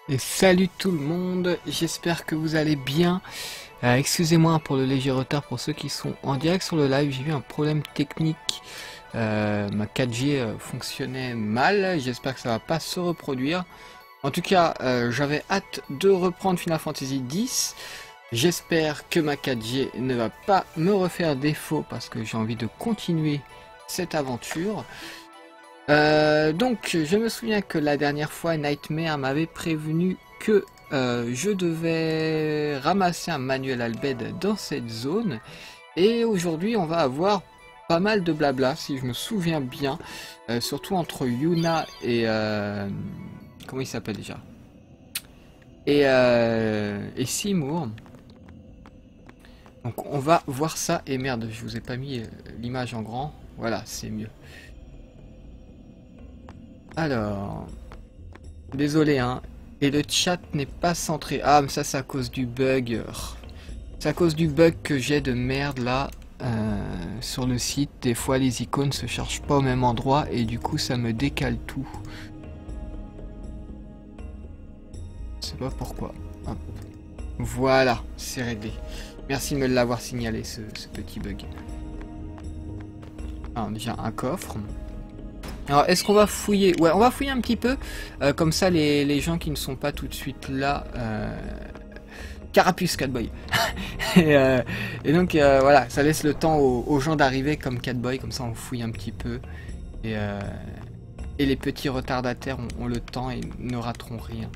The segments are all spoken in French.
Et salut tout le monde, j'espère que vous allez bien. Excusez-moi pour le léger retard pour ceux qui sont en direct sur le live, j'ai eu un problème technique. Ma 4G fonctionnait mal, j'espère que ça va pas se reproduire. En tout cas, j'avais hâte de reprendre Final Fantasy X. J'espère que ma 4G ne va pas me refaire défaut parce que j'ai envie de continuer cette aventure. Donc je me souviens que la dernière fois Nightmare m'avait prévenu que je devais ramasser un manuel Albed dans cette zone, et aujourd'hui on va avoir pas mal de blabla si je me souviens bien, surtout entre Yuna et comment il s'appelle déjà, et Seymour. Donc on va voir ça. Et merde, je vous ai pas mis l'image en grand, voilà, c'est mieux. Alors, désolé hein, et le chat n'est pas centré. Ah mais ça c'est à cause du bug. C'est à cause du bug que j'ai de merde là sur le site. Des fois les icônes se chargent pas au même endroit et du coup ça me décale tout. Je sais pas pourquoi. Hop. Voilà, c'est réglé. Merci de me l'avoir signalé ce petit bug. Alors déjà un coffre. Alors, est-ce qu'on va fouiller? Ouais, on va fouiller un petit peu. Comme ça, les gens qui ne sont pas tout de suite là... Carapuce, Catboy. et donc, voilà, ça laisse le temps aux gens d'arriver comme Catboy. Comme ça, on fouille un petit peu. Et les petits retardataires ont le temps et ne rateront rien.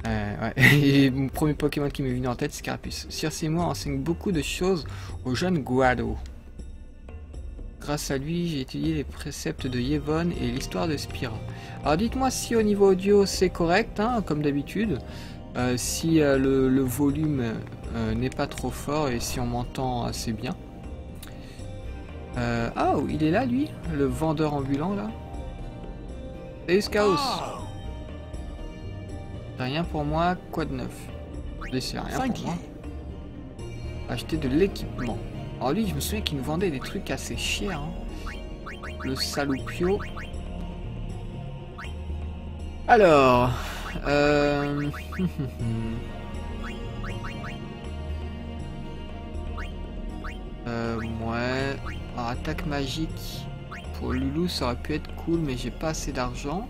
Ouais. Et mon premier Pokémon qui m'est venu en tête, c'est Carapuce. Sir Seymour enseigne beaucoup de choses au jeune Guado. Grâce à lui, j'ai étudié les préceptes de Yevon et l'histoire de Spira. Alors dites-moi si au niveau audio c'est correct, hein, comme d'habitude. Si le volume n'est pas trop fort et si on m'entend assez bien. Ah, il est là lui, le vendeur ambulant là. Salut Scaus. T'as rien pour moi, quoi de neuf? C'est rien pour moi. Acheter de l'équipement. Alors lui, je me souviens qu'il nous vendait des trucs assez chers. Hein. Le saloupio. Alors... ouais... Alors, attaque magique. Pour Loulou, ça aurait pu être cool, mais j'ai pas assez d'argent.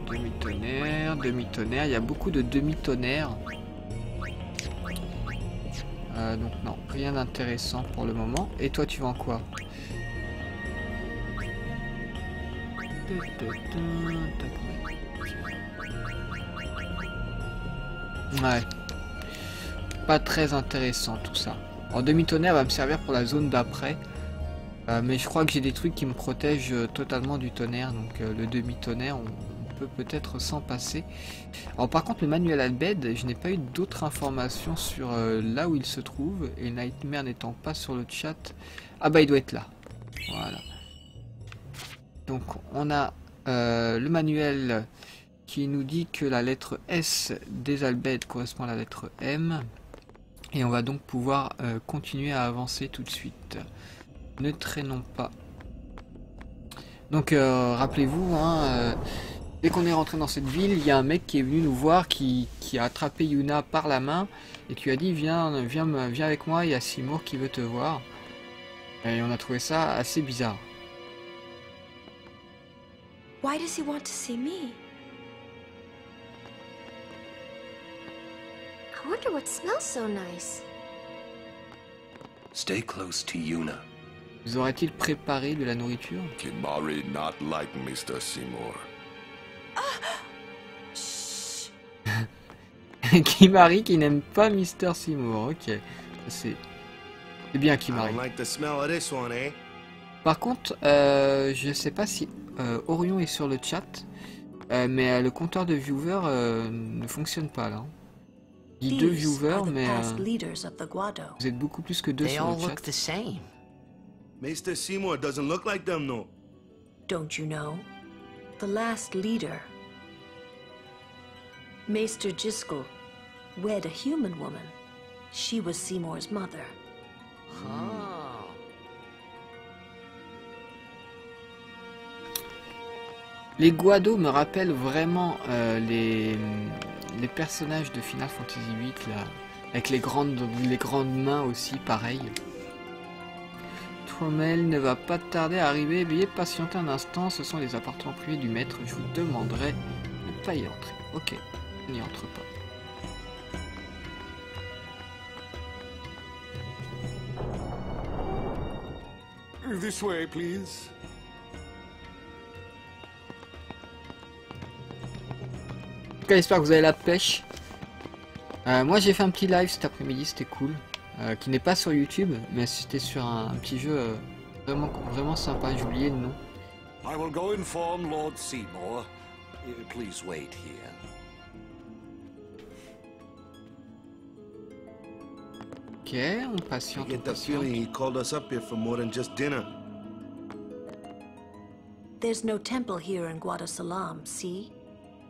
Demi-tonnerre, demi-tonnerre. Il y a beaucoup de demi-tonnerre. Donc non, rien d'intéressant pour le moment. Et toi tu vends quoi? Ouais. Pas très intéressant tout ça. En demi-tonnerre va me servir pour la zone d'après. Mais je crois que j'ai des trucs qui me protègent totalement du tonnerre. Donc le demi-tonnerre, on peut peut-être s'en passer. Alors par contre le manuel Albed, je n'ai pas eu d'autres informations sur là où il se trouve. Et Nightmare n'étant pas sur le chat. Ah bah il doit être là. Voilà. Donc on a le manuel qui nous dit que la lettre S des Albed correspond à la lettre M. Et on va donc pouvoir continuer à avancer tout de suite. Ne traînons pas. Donc rappelez-vous, hein, dès qu'on est rentré dans cette ville, il y a un mec qui est venu nous voir, qui a attrapé Yuna par la main et qui lui a dit viens avec moi, il y a Seymour qui veut te voir. Et on a trouvé ça assez bizarre. Why does he want to see me? I wonder what smells so nice. Stay close to Yuna. Vous aurait-il préparé de la nourriture? Kimari not like Mr. Seymour. Kimari qui n'aime pas Mr. Seymour, ok. C'est bien Kimari. Like the smell of this one, eh? Par contre, je sais pas si Orion est sur le chat, mais le compteur de viewers ne fonctionne pas là. Il dit 2 viewers, mais vous êtes beaucoup plus que 2 sur le chat. Mr. Seymour doesn't look like them, no. Don't you know? The last leader, Maester Jiskel, wed a human woman. She was Seymour's mother. Les Guado me rappellent vraiment les personnages de Final Fantasy VIII, là, avec les grandes mains aussi, pareil. Trommel ne va pas tarder à arriver, veuillez patienter un instant, ce sont les appartements privés du maître, je vous demanderai de ne pas y entrer. Ok, on n'y entre pas. This way, please. En tout cas, j'espère que vous avez la pêche. Moi, j'ai fait un petit live cet après-midi, c'était cool. Qui n'est pas sur YouTube, mais c'était sur un petit jeu vraiment sympa. J'ai oublié le nom. I will go inform Lord Seymour. Please wait here. Ok, on I patiente, on get the patiente. feeling he called us up here for more than just dinner. There's no temple here in Guadasalam, see?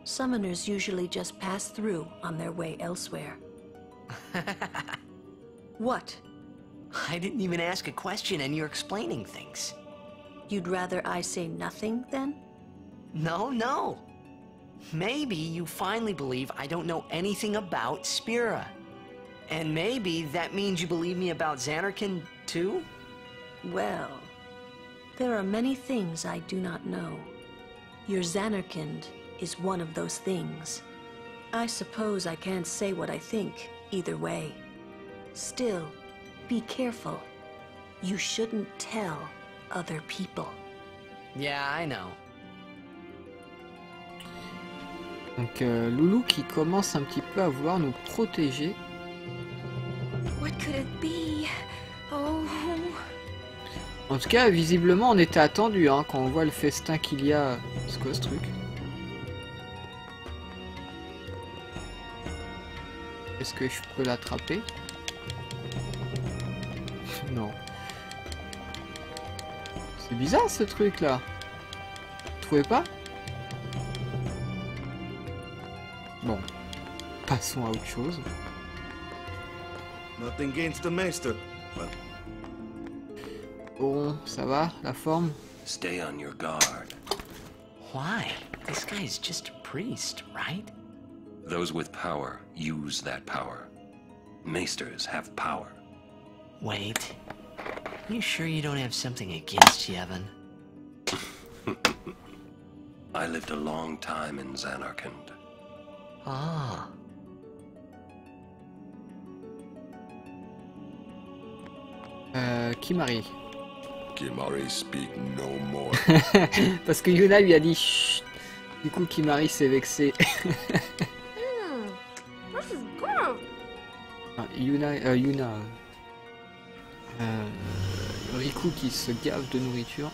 Summoners usually just pass through on their way elsewhere. What? I didn't even ask a question and you're explaining things. You'd rather I say nothing, then? No. Maybe you finally believe I don't know anything about Spira. And maybe that means you believe me about Zanarkand, too? Well, there are many things I do not know. Your Zanarkand is one of those things. I suppose I can't say what I think, either way. Still, be careful. You shouldn't tell other people. Yeah, I know. Donc Loulou qui commence un petit peu à vouloir nous protéger. What could it be? Oh. En tout cas, visiblement, on était attendu hein, quand on voit le festin qu'il y a. C'est quoi ce truc? Est-ce que je peux l'attraper? Non. C'est bizarre ce truc là. Vous trouvez pas? Bon. Passons à autre chose. Nothing against the Maester, but Bon, ça va, la forme? Stay on your guard. Why? This guy's just a priest, right? Those with power use that power. Maesters have power. Wait. You sure you don't have something against Yevon? I lived a long time in Zanarkand. Ah. Kimari. Kimari, speak no more. Parce que Yuna lui a dit chut. Du coup, Kimari s'est vexé. Ah, Yuna. Riku qui se gave de nourriture.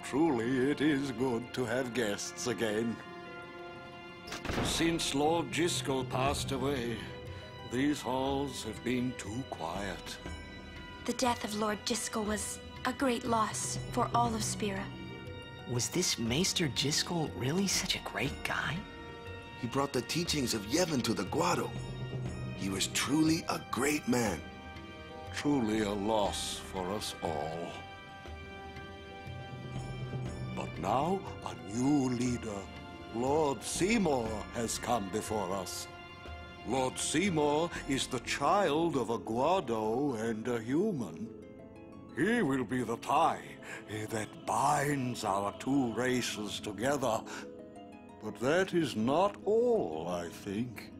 Truly, it is good to have guests again. Since Lord Jiskel passed away, these halls have been too quiet. The death of Lord Jiskel was a great loss for all of Spira. Was this Maester Jiskel really such a great guy? He brought the teachings of Yevon to the Guado. He was truly a great man. Truly a loss for us all. But now, a new leader, Lord Seymour, has come before us. Lord Seymour is the child of a Guado and a human. He will be the tie that binds our two races together. But that is not all, I think.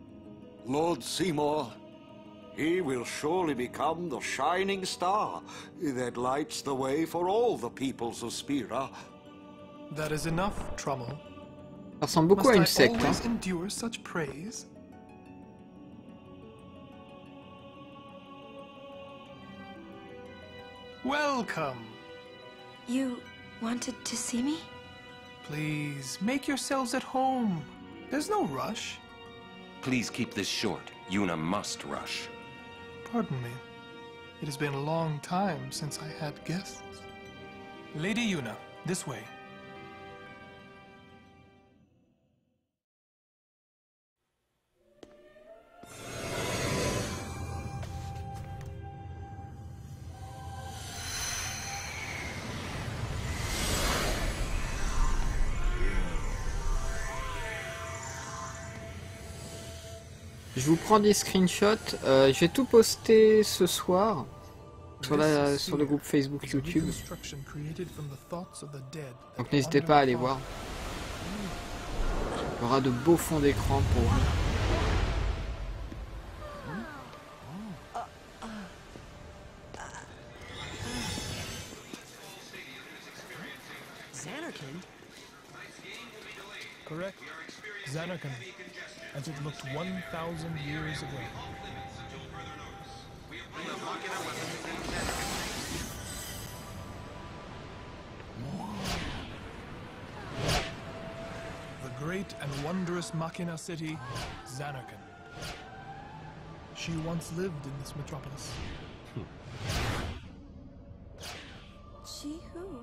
Lord Seymour, he will surely become the shining star that lights the way for all the peoples of Spira. That is enough, Trummel. Ça ressemble beaucoup à une Must I secte. always Hein. endure such praise? Welcome. You wanted to see me? Please, make yourselves at home. There's no rush. Please keep this short. Yuna must rush. Pardon me. It has been a long time since I had guests. Lady Yuna, this way. Je vous prends des screenshots. Je vais tout poster ce soir sur le groupe Facebook YouTube. Donc n'hésitez pas à aller voir. Il y aura de beaux fonds d'écran pour vous. Zanarkand? Correct. Zanarkand, as it looked 1,000 years ago. The great and wondrous Machina city, Zanarkand. She once lived in this metropolis. She who?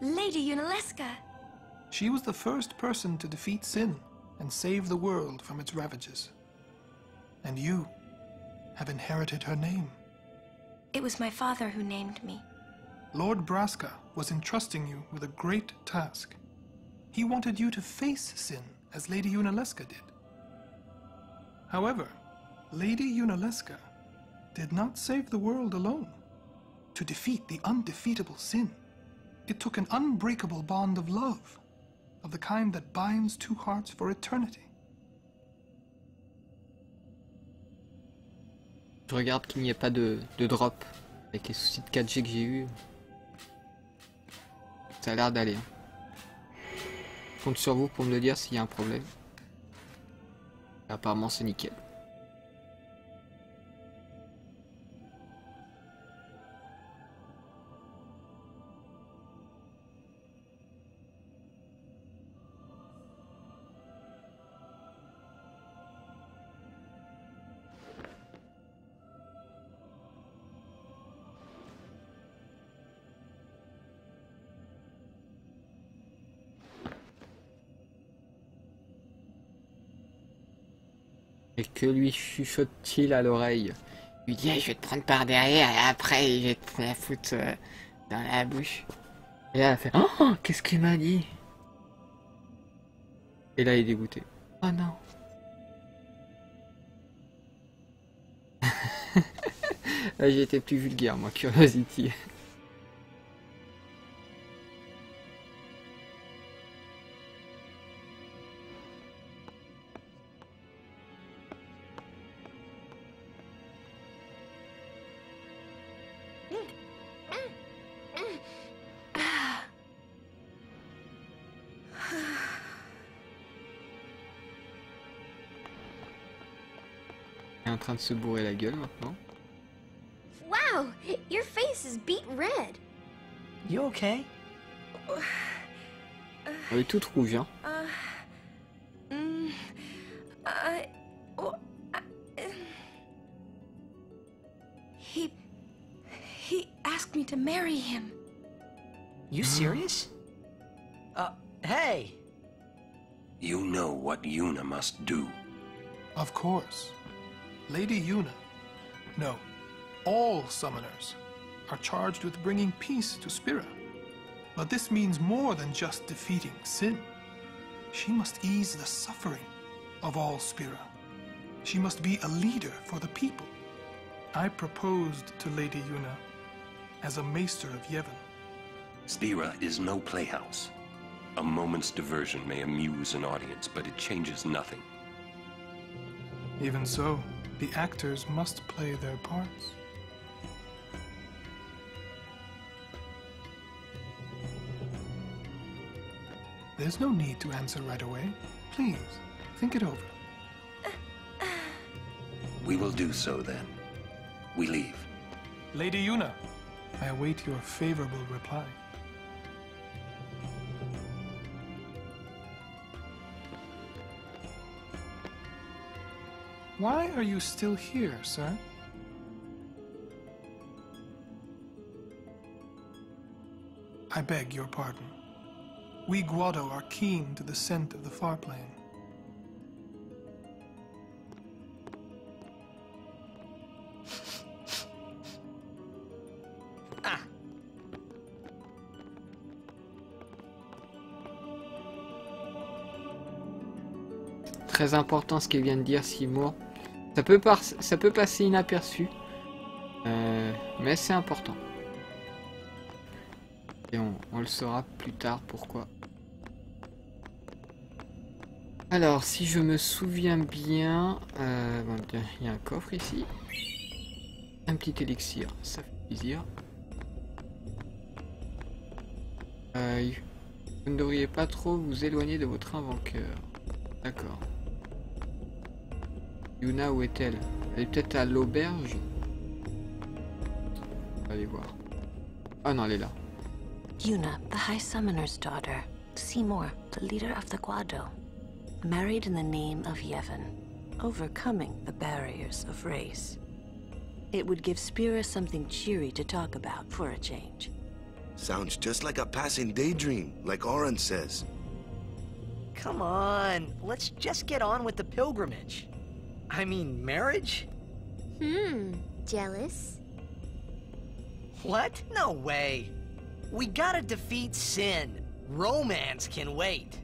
Lady Yunalesca! She was the first person to defeat sin and save the world from its ravages. And you have inherited her name. It was my father who named me. Lord Braska was entrusting you with a great task. He wanted you to face sin as Lady Yunalesca did. However, Lady Yunalesca did not save the world alone. To defeat the undefeatable sin, it took an unbreakable bond of love, of the kind that binds two hearts for eternity. Je regarde qu'il n'y ait pas de drop avec les soucis de 4G que j'ai eu. Ça a l'air d'aller. Je compte sur vous pour me le dire s'il y a un problème. Apparemment c'est nickel. Et que lui chuchote-t-il à l'oreille? Il lui dit hey, je vais te prendre par derrière et après je vais te la foutre dans la bouche. Et là elle fait oh qu'est-ce qu'il m'a dit? Et là il est dégoûté. Oh non. Là j'ai été plus vulgaire moi, Curiosity. Il est en train de se bourrer la gueule maintenant. Wow! Your face is beet red. You okay? Elle est toute rouge hein. He asked me to marry him. You serious? Hey! You know what Yuna must do. Of course. Lady Yuna, no, all summoners are charged with bringing peace to Spira. But this means more than just defeating sin. She must ease the suffering of all Spira. She must be a leader for the people. I proposed to Lady Yuna as a maester of Yevon. Spira is no playhouse. A moment's diversion may amuse an audience, but it changes nothing. Even so, the actors must play their parts. There's no need to answer right away. Please, think it over. We will do so then. We leave. Lady Yuna, I await your favorable reply. Why are you still here, sir? I beg your pardon. We Guado are keen to the scent of the far plane. Très important ce qu'il vient de dire, Seymour. Ça peut passer inaperçu, mais c'est important. Et on le saura plus tard pourquoi. Alors, si je me souviens bien, bon, il y a un coffre ici. Un petit élixir, ça fait plaisir. Vous ne devriez pas trop vous éloigner de votre invoqueur. D'accord. Yuna, où est-elle? Elle est peut-être à l'auberge? On va aller voir. Ah non, elle est là. Yuna, the High Summoner's daughter. Seymour, the leader of the Guado. Married in the name of Yevon, overcoming the barriers of race. It would give Spira something cheery to talk about for a change. Sounds just like a passing daydream, like Oren says. Come on, let's just get on with the pilgrimage. I mean, marriage? Jealous? What? No way. We gotta defeat sin. Romance can wait.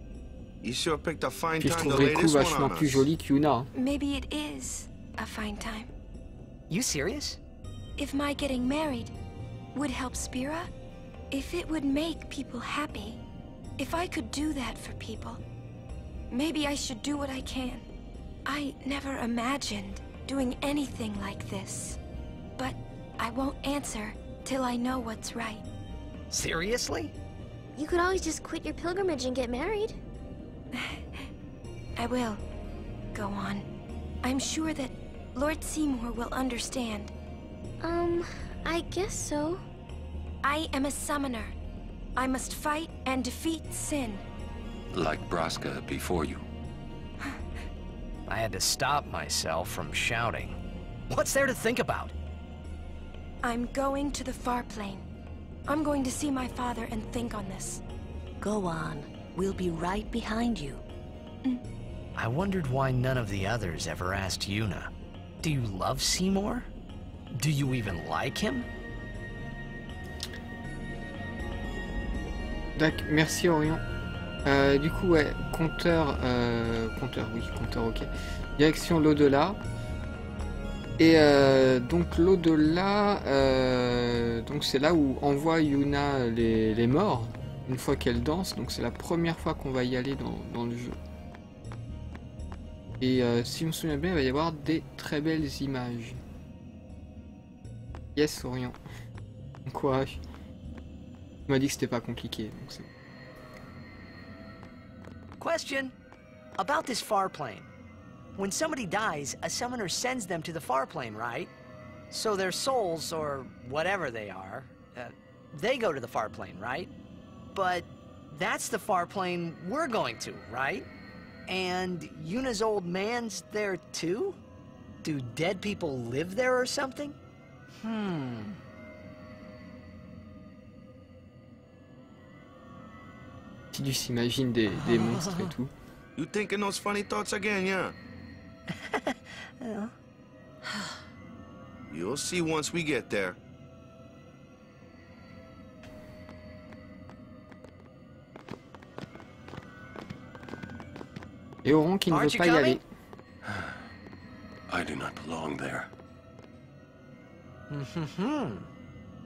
You sure picked a fine Puis je time to trouverais lay Riku this one vachement on plus us. jolie qu'Yuna. Maybe it is a fine time. You serious? If my getting married would help Spira, if it would make people happy, if I could do that for people, maybe I should do what I can. I never imagined doing anything like this, but I won't answer till I know what's right. Seriously? You could always just quit your pilgrimage and get married. I will. Go on. I'm sure that Lord Seymour will understand. I guess so. I am a summoner. I must fight and defeat sin. Like Braska before you. I had to stop myself from shouting. What's there to think about? I'm going to the far plane. I'm going to see my father and think on this. Go on. We'll be right behind you. I wondered why none of the others ever asked Yuna. Do you love Seymour? Do you even like him? D'accord, merci Orion. Du coup, ouais, compteur, ok. Direction l'au-delà. Et donc l'au-delà, donc c'est là où envoie Yuna les morts, une fois qu'elle danse. Donc c'est la première fois qu'on va y aller dans le jeu. Et si je me souviens bien, il va y avoir des très belles images. Yes, Orion. Bon courage. Tu m'as dit que c'était pas compliqué, donc c'est bon. Question. About this far plane. When somebody dies, a summoner sends them to the far plane, right? So their souls, or whatever they are, they go to the far plane, right? But that's the far plane we're going to, right? And Yuna's old man's there too? Do dead people live there or something? Tu s'imagines des monstres et tout. You thinking those funny thoughts again, yeah? You'll see once we get there. Et Oron qui ne veut pas y aller. I do not belong there.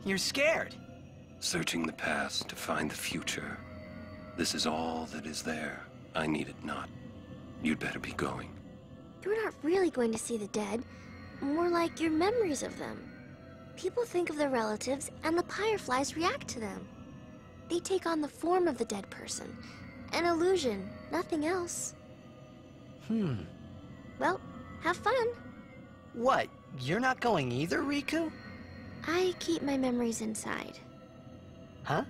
You're scared. Searching the past to find the future. This is all that is there. I need it not. You'd better be going. You're not really going to see the dead. More like your memories of them. People think of their relatives, and the Fireflies react to them. They take on the form of the dead person. An illusion, nothing else. Well, have fun. What? You're not going either, Riku? I keep my memories inside. Huh?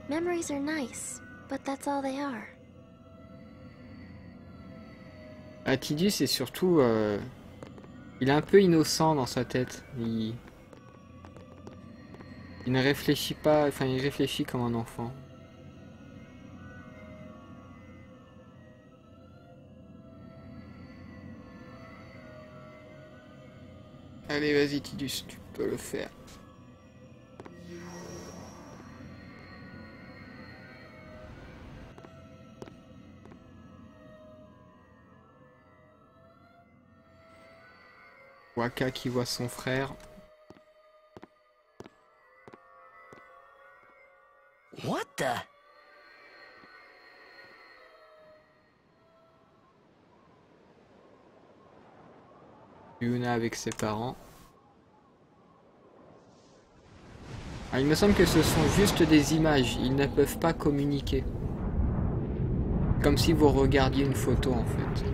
Memories are nice, but that's all they are. Tidus, c'est surtout... il est un peu innocent dans sa tête. Il ne réfléchit pas, enfin il réfléchit comme un enfant. Allez, vas-y Tidus, tu peux le faire. Wakka qui voit son frère. What the? Yuna avec ses parents. Ah, il me semble que ce sont juste des images, ils ne peuvent pas communiquer. Comme si vous regardiez une photo en fait.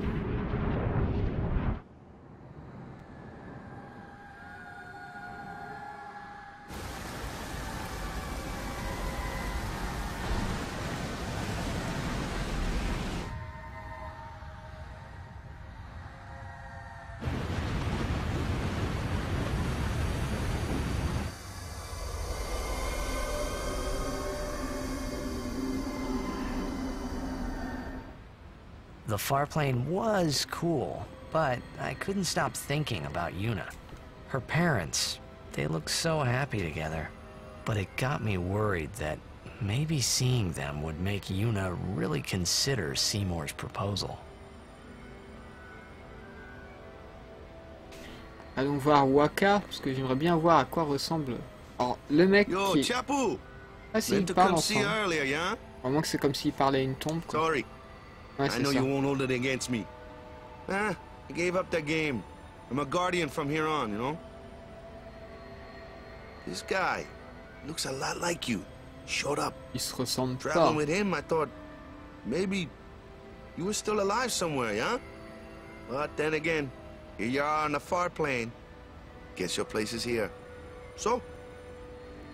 The far plane was cool, but I couldn't stop thinking about Yuna. Her parents, they looked so happy together. But it got me worried that maybe seeing them would make Yuna really consider Seymour's proposal. Allons voir Wakka, parce que j'aimerais bien voir à quoi ressemble. Alors, le mec Yo, qui... Chapu! Ah si, Meant ils to parlent come see you ensemble. earlier, yeah? Vraiment que c'est comme s'ils parlaient à une tombe, quoi. Sorry. Ouais, I c'est know ça. you won't hold it against me. I gave up that game. I'm a guardian from here on, you know? This guy looks a lot like you. Showed up. Ils se ressemblent pas. Traveling with him, I thought maybe you were still alive somewhere, yeah? But then again, here you are on the far plane. Guess your place is here. So,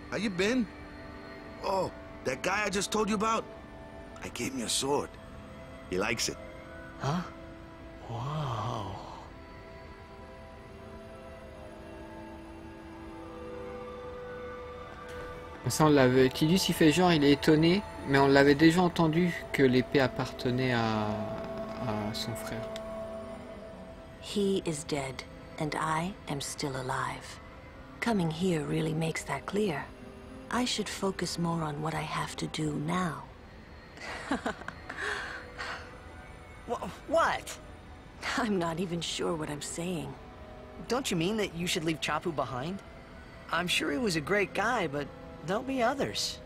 how you been? Oh, that guy I just told you about? I gave him your sword. He likes it. Huh? Whoa. Ça on l'avait. Tidus il fait genre il est étonné, mais on l'avait déjà entendu que l'épée appartenait à son frère. He is dead, and I am still alive. Coming here really makes that clear. I should focus more on what I have to do now. What? I'm not even sure what I'm saying. Don't you mean that you should leave Chapu behind? I'm sure he was a great guy, but there'll be others.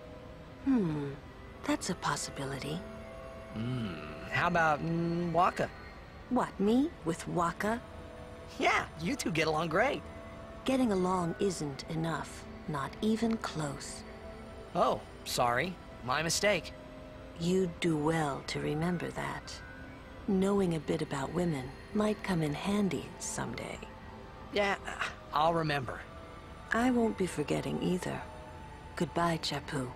That's a possibility. How about Wakka? What, me? With Wakka? Yeah, you two get along great. Getting along isn't enough. Not even close. Oh, sorry. My mistake. You'd do well to remember that. Knowing a bit about women might come in handy someday. Yeah, I'll remember. I won't be forgetting either. Goodbye, Chapu.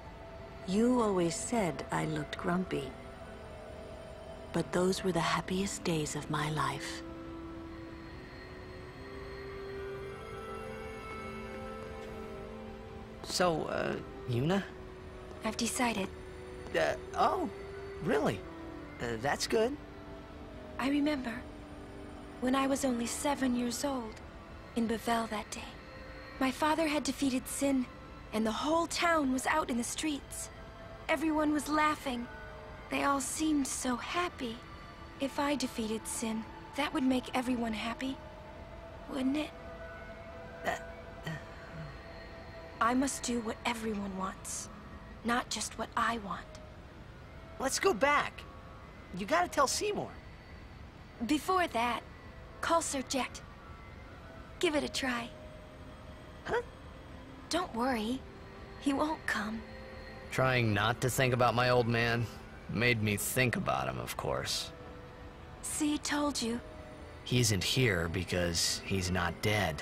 You always said I looked grumpy. But those were the happiest days of my life. So, Yuna? I've decided. Oh, really? That's good. I remember when I was only 7 years old in Bavel that day. My father had defeated Sin, and the whole town was out in the streets. Everyone was laughing. They all seemed so happy. If I defeated Sin, that would make everyone happy, wouldn't it? I must do what everyone wants, not just what I want. Let's go back. You gotta tell Seymour. Before that, call Sir Jet. Give it a try. Huh? Don't worry. He won't come. Trying not to think about my old man made me think about him, of course. See, told you. He isn't here because he's not dead.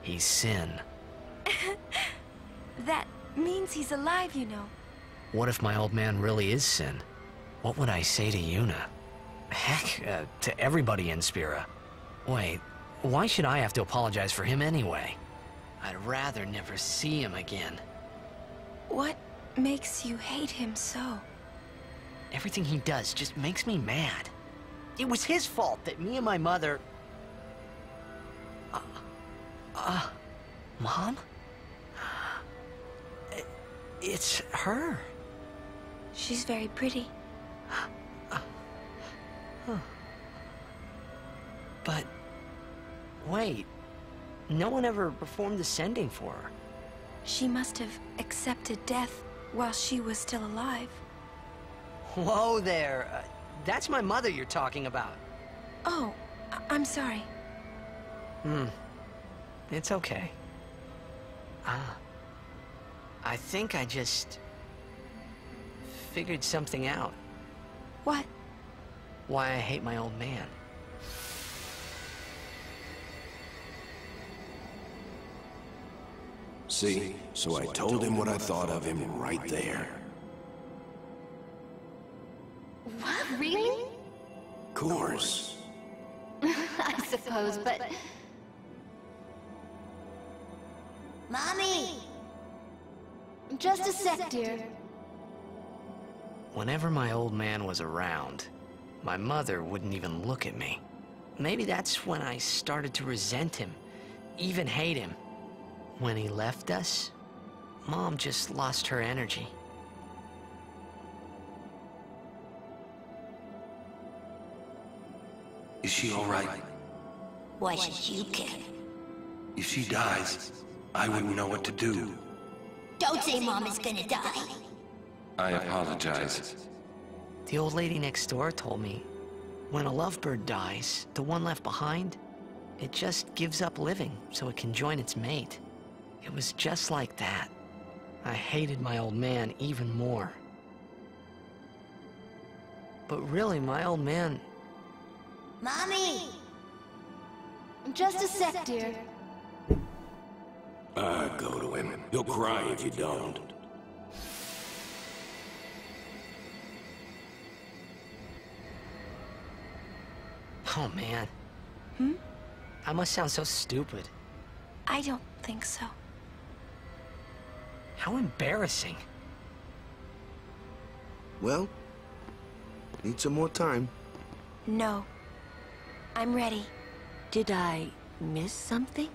He's Sin. That means he's alive, you know. What if my old man really is Sin? What would I say to Yuna? Heck, to everybody in Spira. Wait, why should I have to apologize for him anyway? I'd rather never see him again. What makes you hate him so? Everything he does just makes me mad. It was his fault that me and my mother... Mom? It's her. She's very pretty. But... wait. No one ever performed the sending for her. She must have accepted death while she was still alive. Whoa there. That's my mother you're talking about. Oh, I'm sorry. It's okay. I think I just... figured something out. What? Why I hate my old man. See, so I told him what I thought of him right there. What? Really? Course. I suppose, but... Mommy! Just a sec, dear. Whenever my old man was around, my mother wouldn't even look at me. Maybe that's when I started to resent him, even hate him. When he left us, Mom just lost her energy. Is she all right? Why should you care? If she dies, I wouldn't know what to do. Don't say Mom is gonna die. I apologize. The old lady next door told me, when a lovebird dies, the one left behind, it just gives up living so it can join its mate. It was just like that. I hated my old man even more. But really, my old man... Mommy! Just a sec, dear. Go to him. He'll cry if you don't. Oh, man. I must sound so stupid. I don't think so. How embarrassing. Well, need some more time. No. I'm ready. Did I miss something?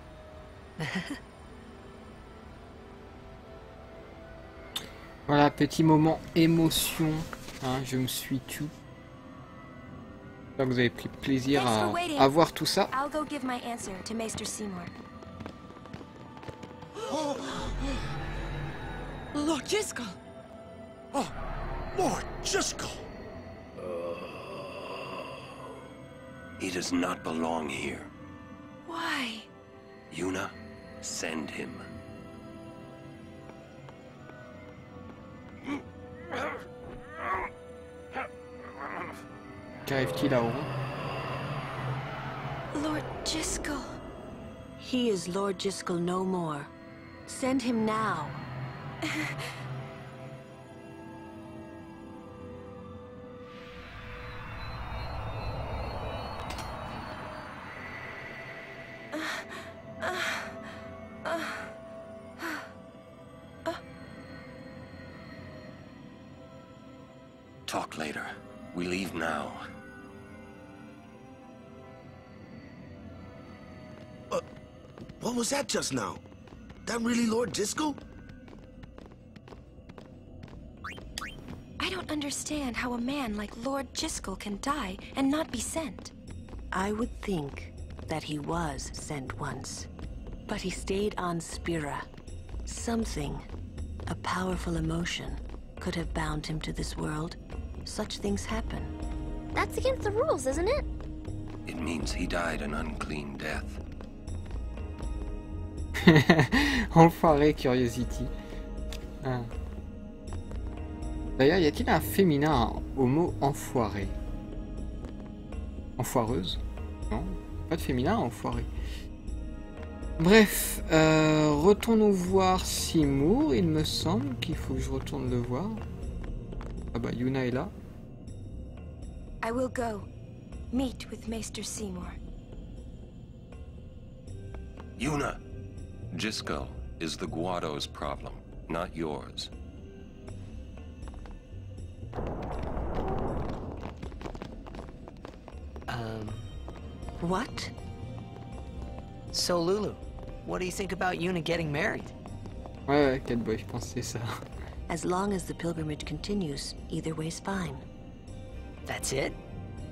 Voilà, petit moment émotion. Hein, je me suis tu. J'espère que vous avez pris plaisir à voir tout ça. I'll go give my answer to Maester Seymour. Lord Jyscal! Oh, Lord Jyscal! He does not belong here. Why? Yuna, send him. Qu'arrive-t-il à Auron? Lord Jyscal. He is Lord Jyscal no more. Send him now. Talk later. We leave now. What was that just now? That really Lord Jyscal? I don't understand how a man like Lord Jyscal can die and not be sent. I would think that he was sent once, but he stayed on Spira. Something, a powerful emotion, could have bound him to this world. Such things happen. That's against the rules, isn't it? It means he died an unclean death. Enfoiré, Curiosity. Ah. D'ailleurs, y a-t-il un féminin au mot enfoiré? Enfoireuse? Non, pas de féminin enfoiré. Bref, retournons voir Seymour. Il me semble qu'il faut que je retourne le voir. Ah bah, Yuna est là. I will go. Meet with Maester Seymour. Yuna, Jyscal is the Guado's problem, not yours. What? So, Lulu, what do you think about Yuna getting married? Ouais, Catboy, je pense que c'est ça. As long as the pilgrimage continues, either way's fine. That's it?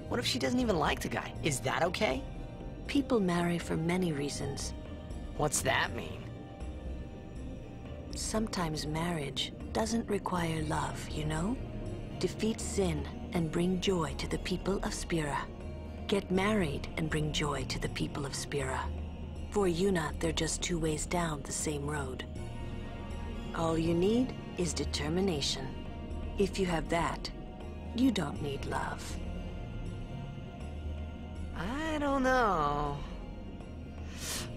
What if she doesn't even like the guy? Is that okay? People marry for many reasons. What's that mean? Sometimes marriage doesn't require love, you know? Defeat sin and bring joy to the people of Spira. Get married and bring joy to the people of Spira. For Yuna, they're just two ways down the same road. All you need is determination. If you have that, you don't need love. I don't know.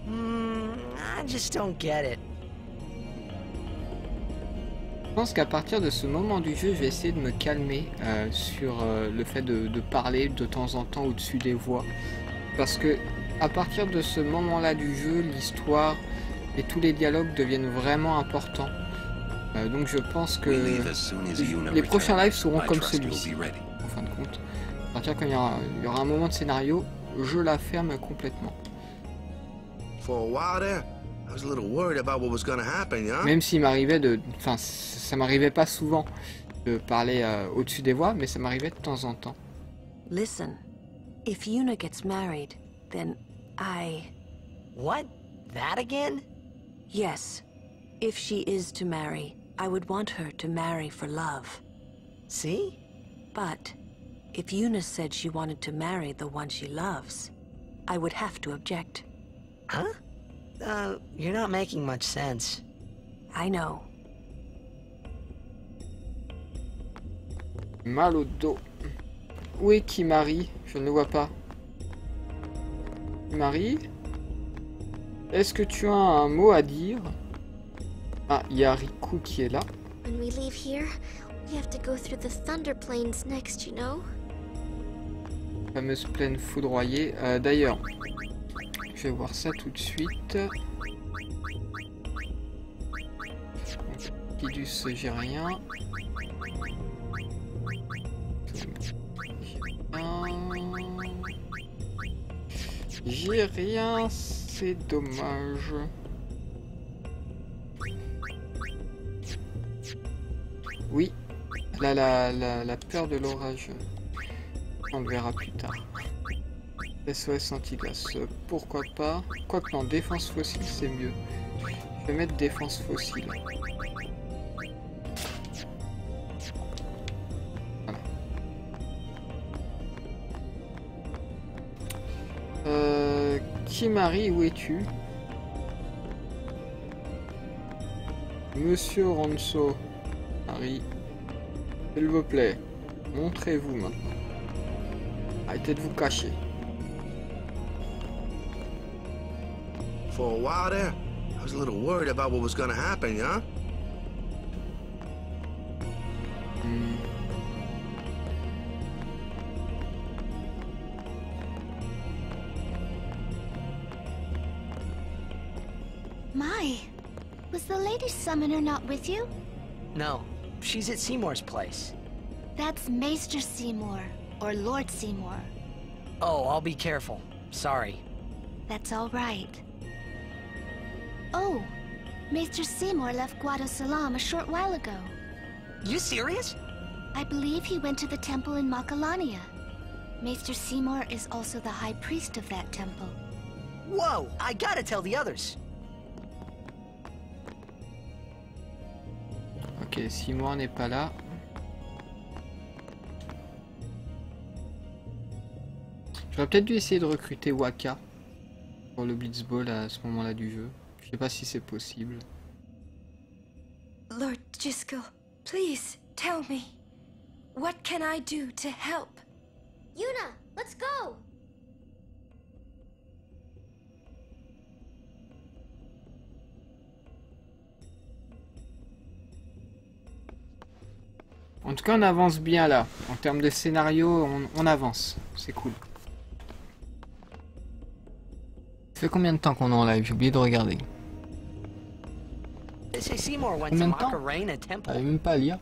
I just don't get it. Je pense qu'à partir de ce moment du jeu, je vais essayer de me calmer sur le fait de parler de temps en temps au-dessus des voix. Parce que à partir de ce moment-là du jeu, l'histoire et tous les dialogues deviennent vraiment importants. Donc je pense que les prochains lives seront comme celui-ci. En fin de compte, à partir quand il y aura un moment de scénario, je la ferme complètement. Même s'il m'arrivait de... Enfin, ça m'arrivait pas souvent de parler au-dessus des voix, mais ça m'arrivait de temps en temps. Listen, if Yuna gets married, then What? That again? Yes. If she is to marry, I would want her to marry for love. See? But if Yuna said she wanted to marry the one she loves, I would have to object. Huh? You're not making much sense. I know. Mal au dos. Où est Kimari? Je ne le vois pas. Kimari? Est-ce que tu as un mot à dire? Ah, il y a Riku qui est là. When we leave here, we have to go through the Thunder Plains next, you know? Fameuse plaine foudroyée. D'ailleurs, je vais voir ça tout de suite. Tidus, j'ai rien. J'ai rien, c'est dommage. Oui, la peur de l'orage. On le verra plus tard. SOS anti-glace, pourquoi pas. Quoique non, défense fossile c'est mieux. Je vais mettre défense fossile. Voilà. Kimari, où es-tu? Monsieur Ronso. Harry, s'il vous plaît, montrez-vous maintenant. Arrêtez de vous cacher. For a while there, I was a little worried about what was gonna happen, huh? My, was the Lady Summoner not with you? No, she's at Seymour's place. That's Maester Seymour, or Lord Seymour. Oh, I'll be careful. Sorry. That's all right. Oh, Maester Seymour left Guado Salam a short while ago. You serious? I believe he went to the temple in Makalania. Maester Seymour is also the high priest of that temple. Whoa, I gotta tell the others. Ok, Seymour n'est pas là. J'aurais peut-être dû essayer de recruter Waka pour le Blitzball à ce moment-là du jeu. Je sais pas si c'est possible. Lord Jiskel, please tell me. What can I do to help? Yuna, let's go! En tout cas, on avance bien là. En termes de scénario, on avance. C'est cool. Ça fait combien de temps qu'on est en live? J'ai oublié de regarder. Combien de temps? Même pas à lire.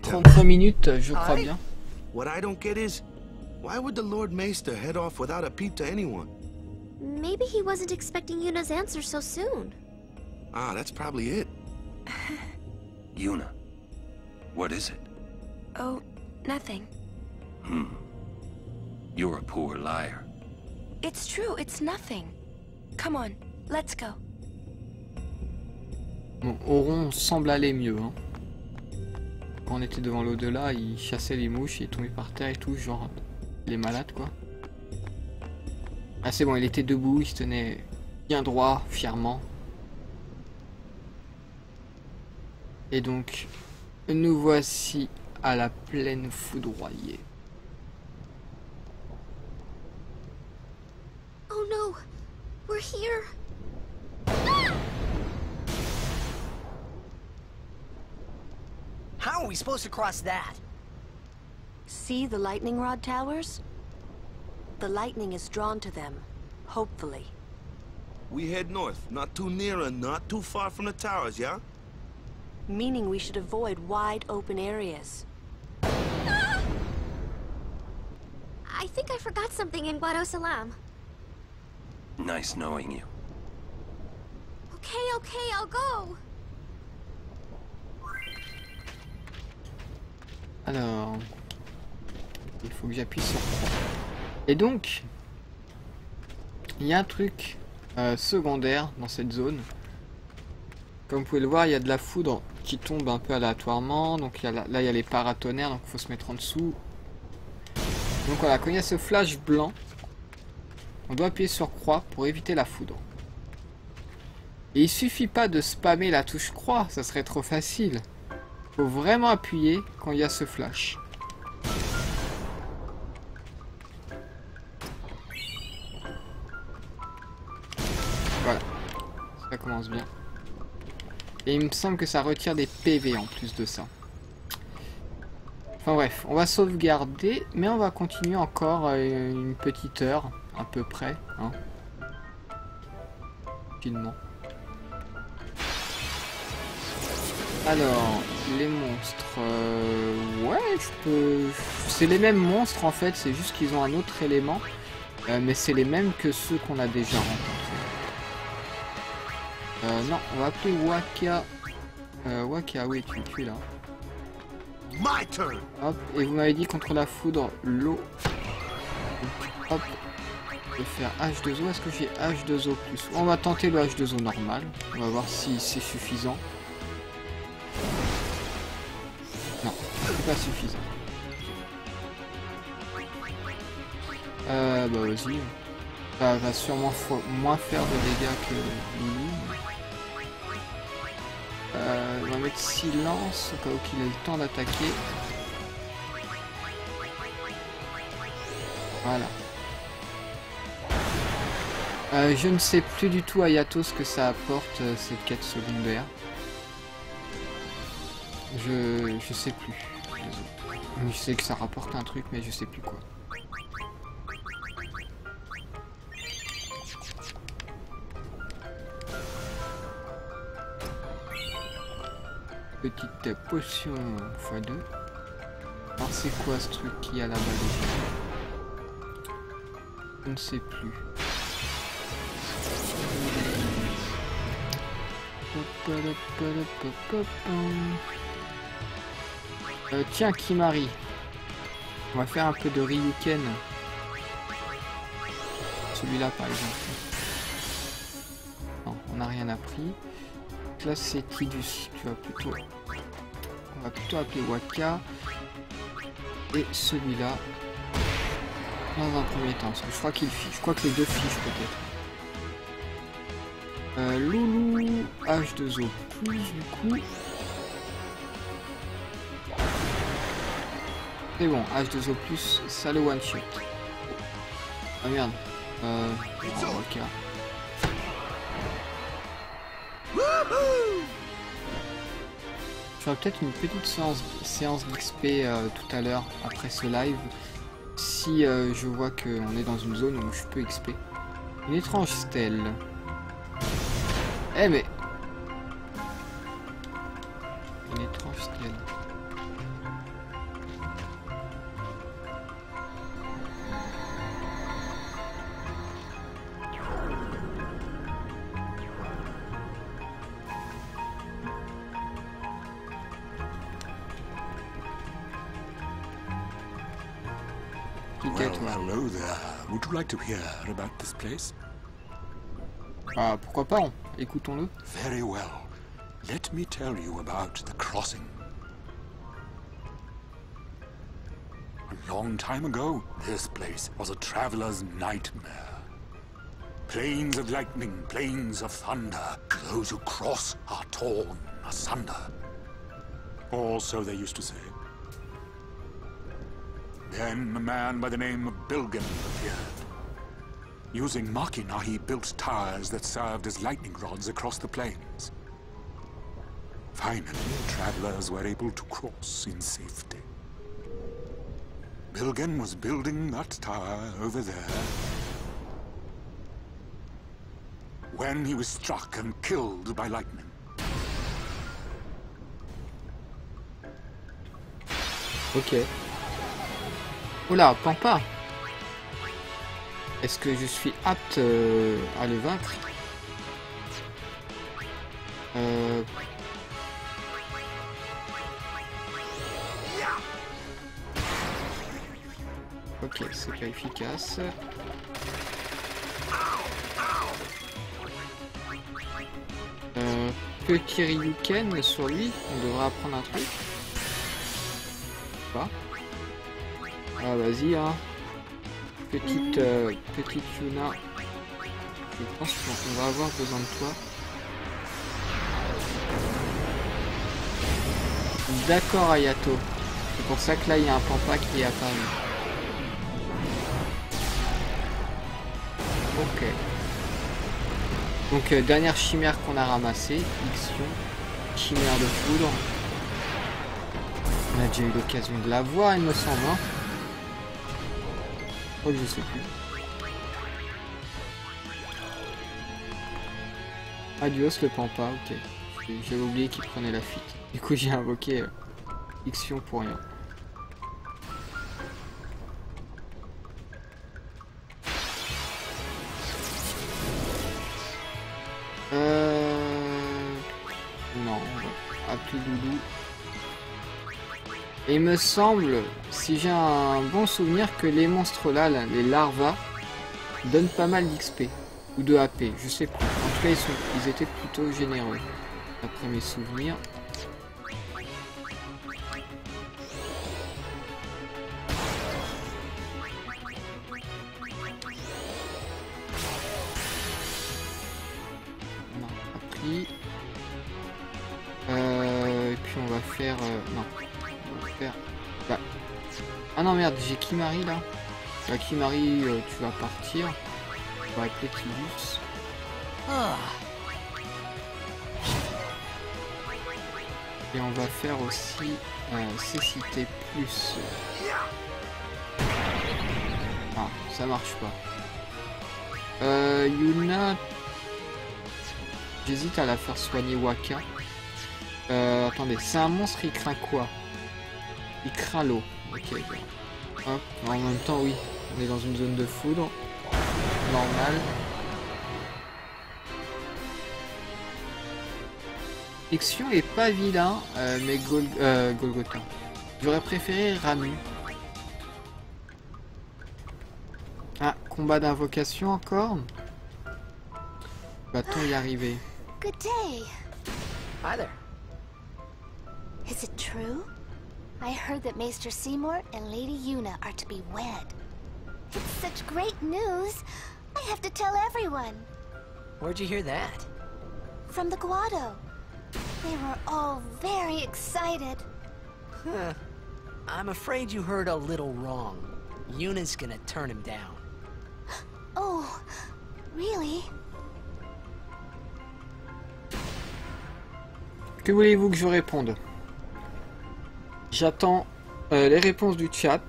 33 minutes, je crois bien. What I don't get is, Why would the Lord Maester head off without a peep to anyone? Maybe he wasn't expecting Yuna's answer so soon. Ah, that's probably it. Yuna, what is it? Oh, nothing. You're a poor liar. It's true, it's nothing. Come on, let's go. Bon, Auron semble aller mieux. Hein. Quand on était devant l'au-delà, il chassait les mouches, il est tombé par terre et tout, genre, il est malade quoi. Ah c'est bon, il était debout, il se tenait bien droit, fièrement. Et donc, nous voici à la plaine foudroyée. Oh no, we're here. How are we supposed to cross that? See the lightning rod towers? The lightning is drawn to them, hopefully. We head north, not too near and not too far from the towers, yeah? Meaning we should avoid wide open areas. I think I forgot something in Guado Salam. Nice knowing you. Okay, I'll go. Alors, il faut que j'appuie sur 3. Et donc, il y a un truc secondaire dans cette zone. Comme vous pouvez le voir, il y a de la foudre qui tombe un peu aléatoirement. Donc là, il y a les paratonnerres, donc il faut se mettre en dessous. Donc voilà, quand il y a ce flash blanc, on doit appuyer sur croix pour éviter la foudre. Et il suffit pas de spammer la touche croix, ça serait trop facile. Faut vraiment appuyer quand il y a ce flash. Voilà, ça commence bien. Et il me semble que ça retire des PV en plus de ça. Enfin bref, on va sauvegarder, mais on va continuer encore une petite heure, à peu près. Hein. Rapidement. Alors, les monstres... ouais, je peux... C'est les mêmes monstres en fait, c'est juste qu'ils ont un autre élément. Mais c'est les mêmes que ceux qu'on a déjà rencontrés. Non, on va appeler Wakka. Wakka, oui, tu es là. Hop, et vous m'avez dit contre la foudre, l'eau. Hop, je vais faire H2O. Est-ce que j'ai H2O plus? On va tenter le H2O normal. On va voir si c'est suffisant. Non, c'est pas suffisant. Bah vas-y. Ça va sûrement moins faire de dégâts que Lulu. On va mettre silence au cas où qu'il ait le temps d'attaquer. Voilà. Je ne sais plus du tout Ayato ce que ça apporte cette quête secondaire. Je sais plus. Je sais que ça rapporte un truc mais je sais plus quoi. Petite potion x2. Alors c'est quoi ce truc qui a là-bas déjà? Je ne sais plus. Tiens Kimari. On va faire un peu de Ryuken. Celui-là par exemple. Non, on n'a rien appris. Là c'est Tidus, tu vas plutôt... On va plutôt appeler Wakka. Et celui-là, dans un premier temps, parce que je crois qu'il fiche. Je crois que les deux fichent peut-être. Loulou, H2O plus du coup. C'est bon, H2O plus, ça le one shot. Ah merde. Wakka. Je ferai peut-être une petite séance d'XP tout à l'heure après ce live si je vois qu'on est dans une zone où je peux XP. Une étrange stèle. Eh mais... Une étrange stèle. Ok, toi. Hello there. Would you like to hear about this place? Ah, pourquoi pas, écoutons-le. Very well. Let me tell you about the crossing. A long time ago, this place was a traveler's nightmare. Plains of lightning, plains of thunder. Those who cross are torn asunder. Or so they used to say. Then a man by the name of Bilgen appeared. Using Machina, he built towers that served as lightning rods across the plains. Finally, travelers were able to cross in safety. Bilgen was building that tower over there when he was struck and killed by lightning. Ok. Oula, Pampa. Est-ce que je suis apte à le vaincre? Ok, c'est pas efficace. Petit Ryuken sur lui, on devrait apprendre un truc. Pas. Ah vas-y hein. Petite Yuna. Je pense qu'on va avoir besoin de toi. D'accord Ayato. C'est pour ça que là il y a un Pampa qui est apparu. Ok. Donc dernière chimère qu'on a ramassée, Ixion, chimère de foudre. On a déjà eu l'occasion de la voir, il me semble. Hein. Oh, je sais plus. Adios le Pampa, ok. J'avais oublié qu'il prenait la fuite. Du coup j'ai invoqué Ixion pour rien. Non, appeler Doudou. Et il me semble, si j'ai un bon souvenir, que les monstres là, les larvas, donnent pas mal d'XP. Ou de AP, je sais plus. En tout cas, ils étaient plutôt généreux. Après mes souvenirs. Et puis on va faire... non. On va faire... Bah. Ah non merde, j'ai Kimari là. Bah, Kimari, tu vas partir. On va appeler Tidus. Et on va faire aussi Cécité plus... Ah, ça marche pas. Yuna... J'hésite à la faire soigner Waka. Attendez, c'est un monstre, il craint quoi? Il craint l'eau. Ok, bon. Hop, en même temps, oui. On est dans une zone de foudre. Normal. Ixion est pas vilain, mais Golgotha. J'aurais préféré Ramu. Ah, combat d'invocation encore. Va-t-on y arriver? Good day. Hi there. Is it true? I heard that Maester Seymour and Lady Yuna are to be wed. It's such great news. I have to tell everyone. Where'd you hear that? From the Guado. They were all very excited. Huh. I'm afraid you heard a little wrong. Yuna's gonna turn him down. Oh, really? Que voulez-vous que je réponde? J'attends les réponses du chat.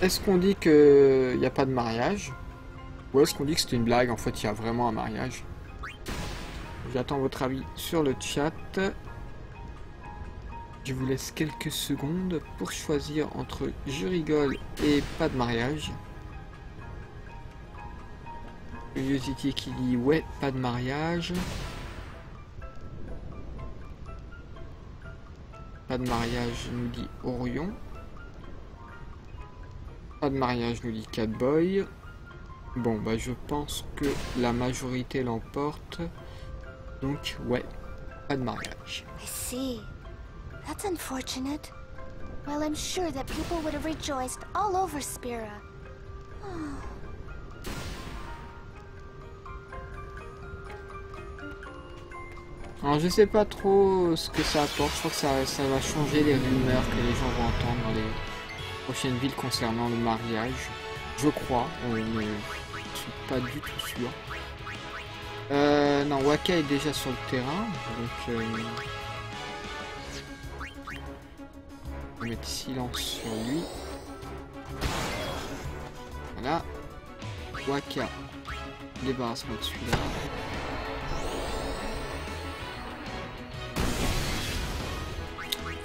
Est-ce qu'on dit qu'il n'y a pas de mariage? Ou est-ce qu'on dit que c'était une blague? En fait, il y a vraiment un mariage. J'attends votre avis sur le chat. Je vous laisse quelques secondes pour choisir entre je rigole et pas de mariage. Curiosity qui dit ouais, pas de mariage. Pas de mariage, nous dit Orion. Pas de mariage, nous dit Catboy. Bon, bah je pense que la majorité l'emporte. Donc, ouais, pas de mariage. I see. That's unfortunate. Well, I'm sure that people would have rejoiced all over Spira. Alors je sais pas trop ce que ça apporte, je crois que ça va changer les rumeurs que les gens vont entendre dans les prochaines villes concernant le mariage. Je crois, mais je suis pas du tout sûr. Non, Wakka est déjà sur le terrain, donc on va mettre silence sur lui. Voilà. Wakka, débarrasse-moi de celui-là.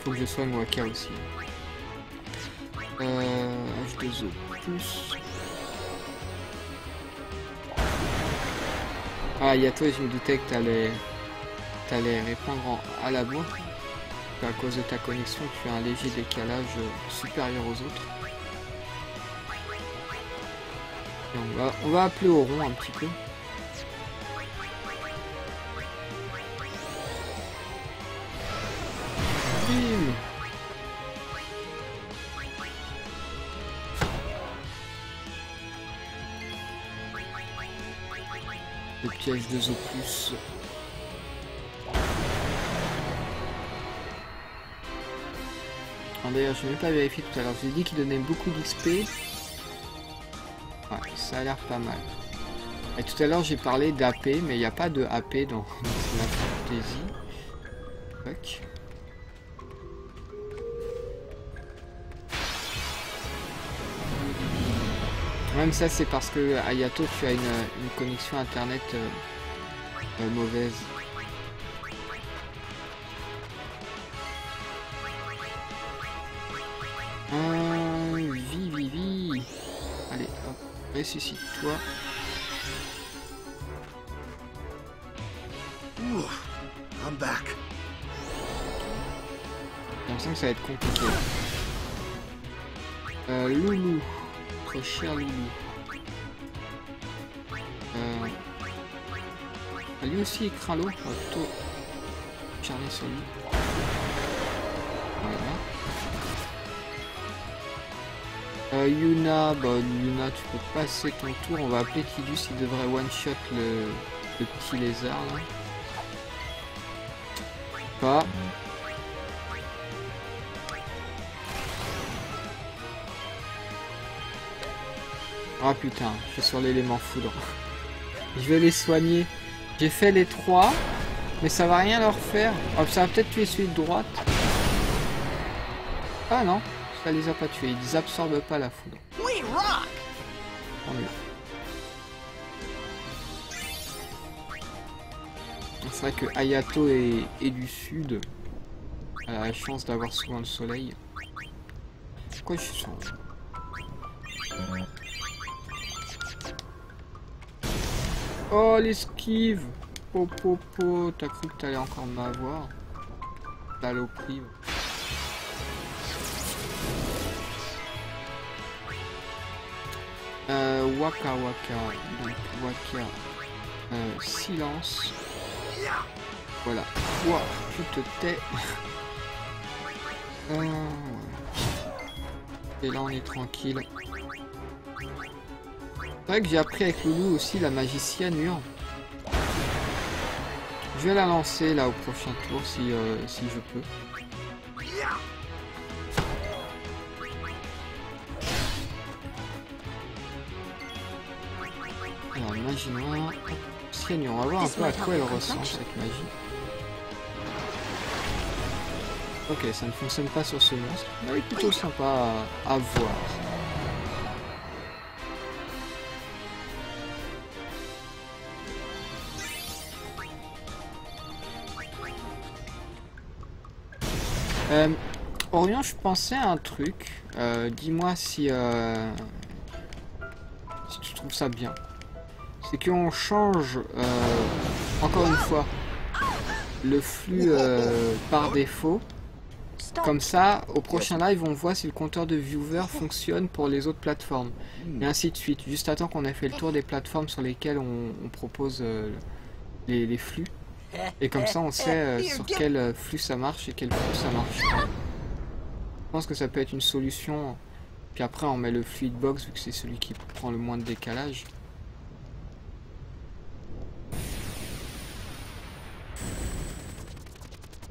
Faut que je soigne Wakka aussi. H2O plus. Ah, Yato, je me doutais que t'allais répondre à la bourre. À cause de ta connexion, tu as un léger décalage supérieur aux autres. Et on va appeler au rond un petit peu. Bim! Le piège de Zopus. D'ailleurs, je n'ai même pas vérifié tout à l'heure. J'ai dit qu'il donnait beaucoup d'XP. Ouais, ça a l'air pas mal. Et tout à l'heure, j'ai parlé d'AP, mais il n'y a pas de AP dans la fantasy. Fuck. Même ça, c'est parce que Ayato, tu as une connexion internet mauvaise. Vivi. Allez, hop, ressuscite-toi. I'm back. J'ai l'impression que ça va être compliqué. Loulou. Très cher Loulou. Lui aussi il craint l'eau. On va plutôt charner sur lui. Voilà. Yuna, Yuna, tu peux passer ton tour. On va appeler Tidus, il devrait one-shot le petit lézard là. Pas. Ah putain, je suis sur l'élément foudre. Je vais les soigner. J'ai fait les 3, mais ça va rien leur faire. Oh, ça va peut-être tuer celui de droite. Ah non, ça les a pas tués. Ils absorbent pas la foudre. Tant mieux. C'est vrai que Ayato est du sud. Elle a la chance d'avoir souvent le soleil. Pourquoi je suis sur... Oh l'esquive. Popopo, t'as cru que t'allais encore m'avoir? Saloperie. Wakka. Donc Wakka. Silence. Voilà. Toi, tu te tais. Et là on est tranquille. C'est vrai que j'ai appris avec Loulou aussi la magie cyanure. Je vais la lancer là au prochain tour si je peux. Alors magie noire, cyanure, on va voir un peu à quoi elle ressemble cette magie. Ok, ça ne fonctionne pas sur ce monstre, mais elle est plutôt sympa à voir. Orion, je pensais à un truc. Dis-moi si tu trouves ça bien. C'est qu'on change encore une fois le flux par défaut Comme ça, au prochain live, on voit si le compteur de viewers fonctionne pour les autres plateformes. Et ainsi de suite. Juste à temps qu'on ait fait le tour des plateformes sur lesquelles on propose les flux. Et comme ça, on sait sur quel flux ça marche et quel flux ça marche pas. Je pense que ça peut être une solution. Puis après, on met le flux hitbox vu que c'est celui qui prend le moins de décalage.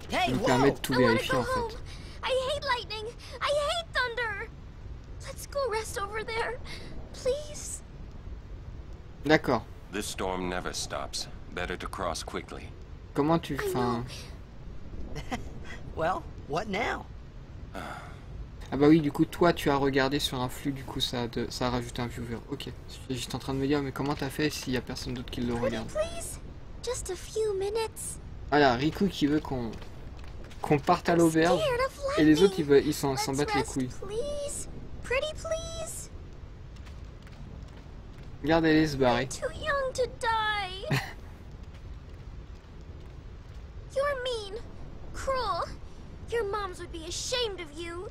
Ça nous permet de tout vérifier en fait. I hate lightning. I hate thunder. Let's go rest over there, please. D'accord. This storm never stops. Better to cross quickly. Comment tu fais? Well, what now? Ah bah oui, du coup, toi, tu as regardé sur un flux, du coup, ça a rajouté un viewer. Ok. J'étais juste en train de me dire, mais comment t'as fait s'il y a personne d'autre qui le regarde? Just a few minutes. Voilà, Riku qui veut qu'on parte à l'auberge, et les autres, ils s'en battent les couilles. Please. Pretty please. Regardez-les se barrer. Too young to die. You're mean, cruel. Your moms would be ashamed of you.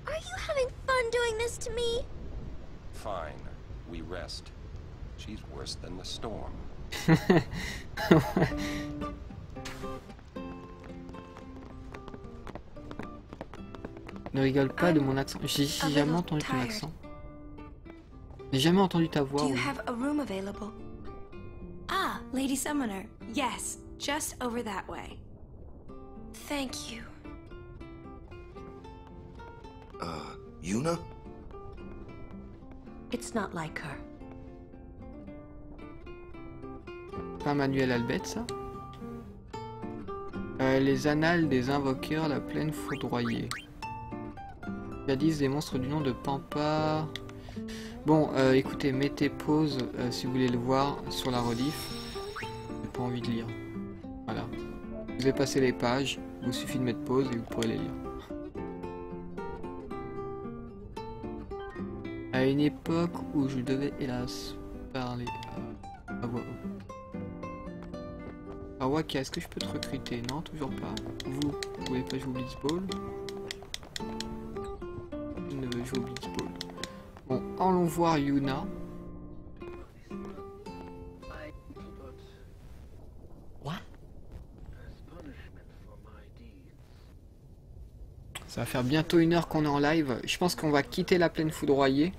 Are you having fun doing this to me? Fine. We rest. She's worse than the storm. Ne rigole pas de mon accent. J'ai jamais entendu ton accent. J'ai jamais entendu ta voix. Do you have a room available? Ah, Lady Summoner. Yes, just over that way. Thank you. Yuna? It's not like her. Pas Manuel Albet, ça? Les annales des invoqueurs, la plaine foudroyée. Jadis des monstres du nom de Pampa. Bon, écoutez, mettez pause si vous voulez le voir sur la rediff. J'ai pas envie de lire. Voilà. Vous avez passé les pages, il vous suffit de mettre pause et vous pourrez les lire. À une époque où je devais hélas parler à voix haute. Alors Waka, est-ce que je peux te recruter? Non, toujours pas. Vous voulez pas jouer au Blitzball? Je ne veux jouer au Blitzball. Bon, allons voir Yuna. Ça va faire bientôt 1 heure qu'on est en live. Je pense qu'on va quitter la plaine foudroyée.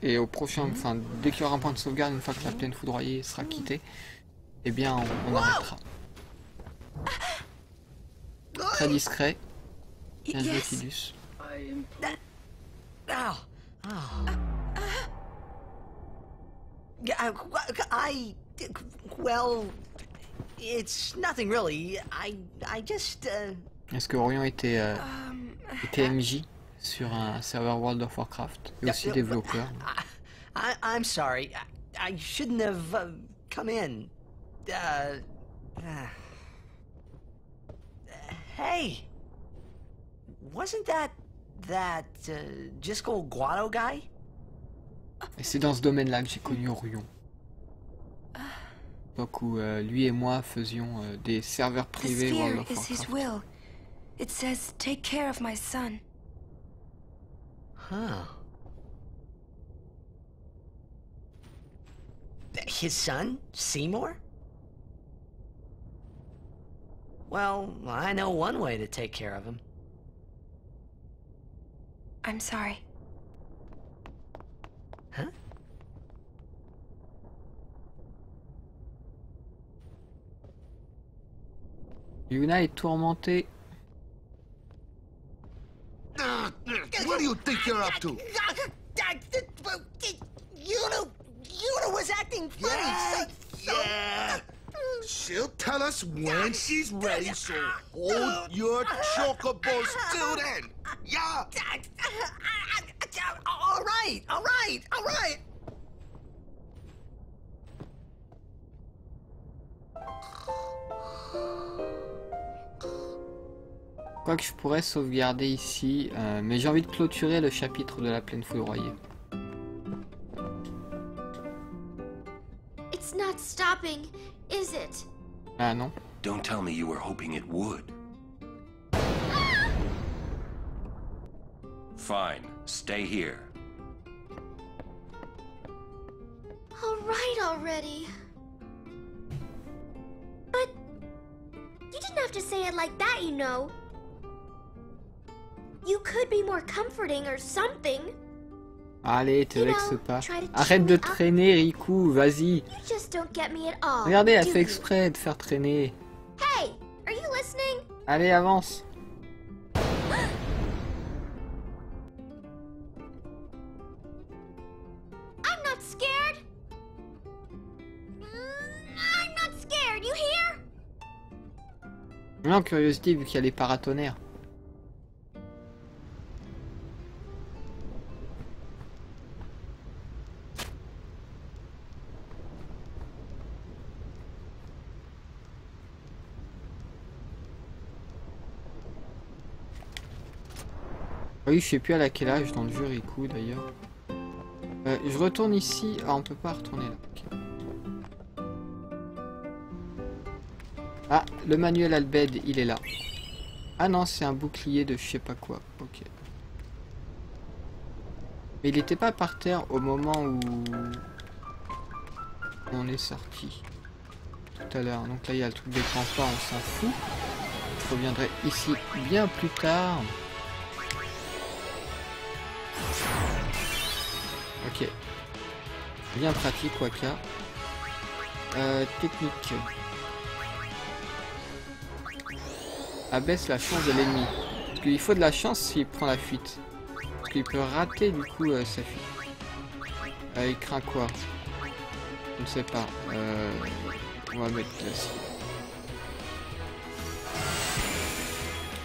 Et au prochain, enfin, dès qu'il y aura un point de sauvegarde, une fois que la plaine foudroyée sera quittée, eh bien, on arrêtera. Très discret. Bien joué, Tidus. Well, it's nothing really. I just. Est-ce que Orion était MJ sur un serveur World of Warcraft et aussi développeur? I'm sorry. I shouldn't have come in. Hey, wasn't that Jiskel Guado guy? Et c'est dans ce domaine-là que j'ai connu Orion. Donc où lui et moi faisions des serveurs privés World of Warcraft. It says, take care of my son. Huh. His son, Seymour? Well, I know one way to take care of him. I'm sorry. Huh? Yuna est tourmentée. What do you think you're up to? Yuna was acting funny. Yeah. She'll tell us when she's ready, so hold your chocobos till then. Yeah. All right. Quoique je pourrais sauvegarder ici, mais j'ai envie de clôturer le chapitre de la plaine foudroyée. It's not stopping, is it? Ah non. don't tell me you were hoping it would. Fine, stay here. All right already. But you didn't have to say it like that, you know. You could be more comforting or something. Allez, te vexe pas. Arrête de traîner, Riku, vas-y. Regardez, elle fait exprès de faire traîner. Hey, are you listening? Allez, avance. I'm not scared. I'm not scared, you hear? Non, curiosité, vu qu'il y a les paratonnerres. Oui, je sais plus à quel âge dans le jeu Riku d'ailleurs. Je retourne ici. Ah, on peut pas retourner là. Okay. Ah, le manuel Albed, il est là. Ah non, c'est un bouclier de je sais pas quoi. Ok. Mais il était pas par terre au moment où on est sorti. Tout à l'heure. Donc là, il y a le truc des transports, on s'en fout. Je reviendrai ici bien plus tard. Ok. Bien pratique, Waka. Technique. Abaisse la chance de l'ennemi. Parce qu'il faut de la chance s'il prend la fuite. Parce qu'il peut rater du coup sa fuite. Il craint quoi? Je ne sais pas. On va mettre classique.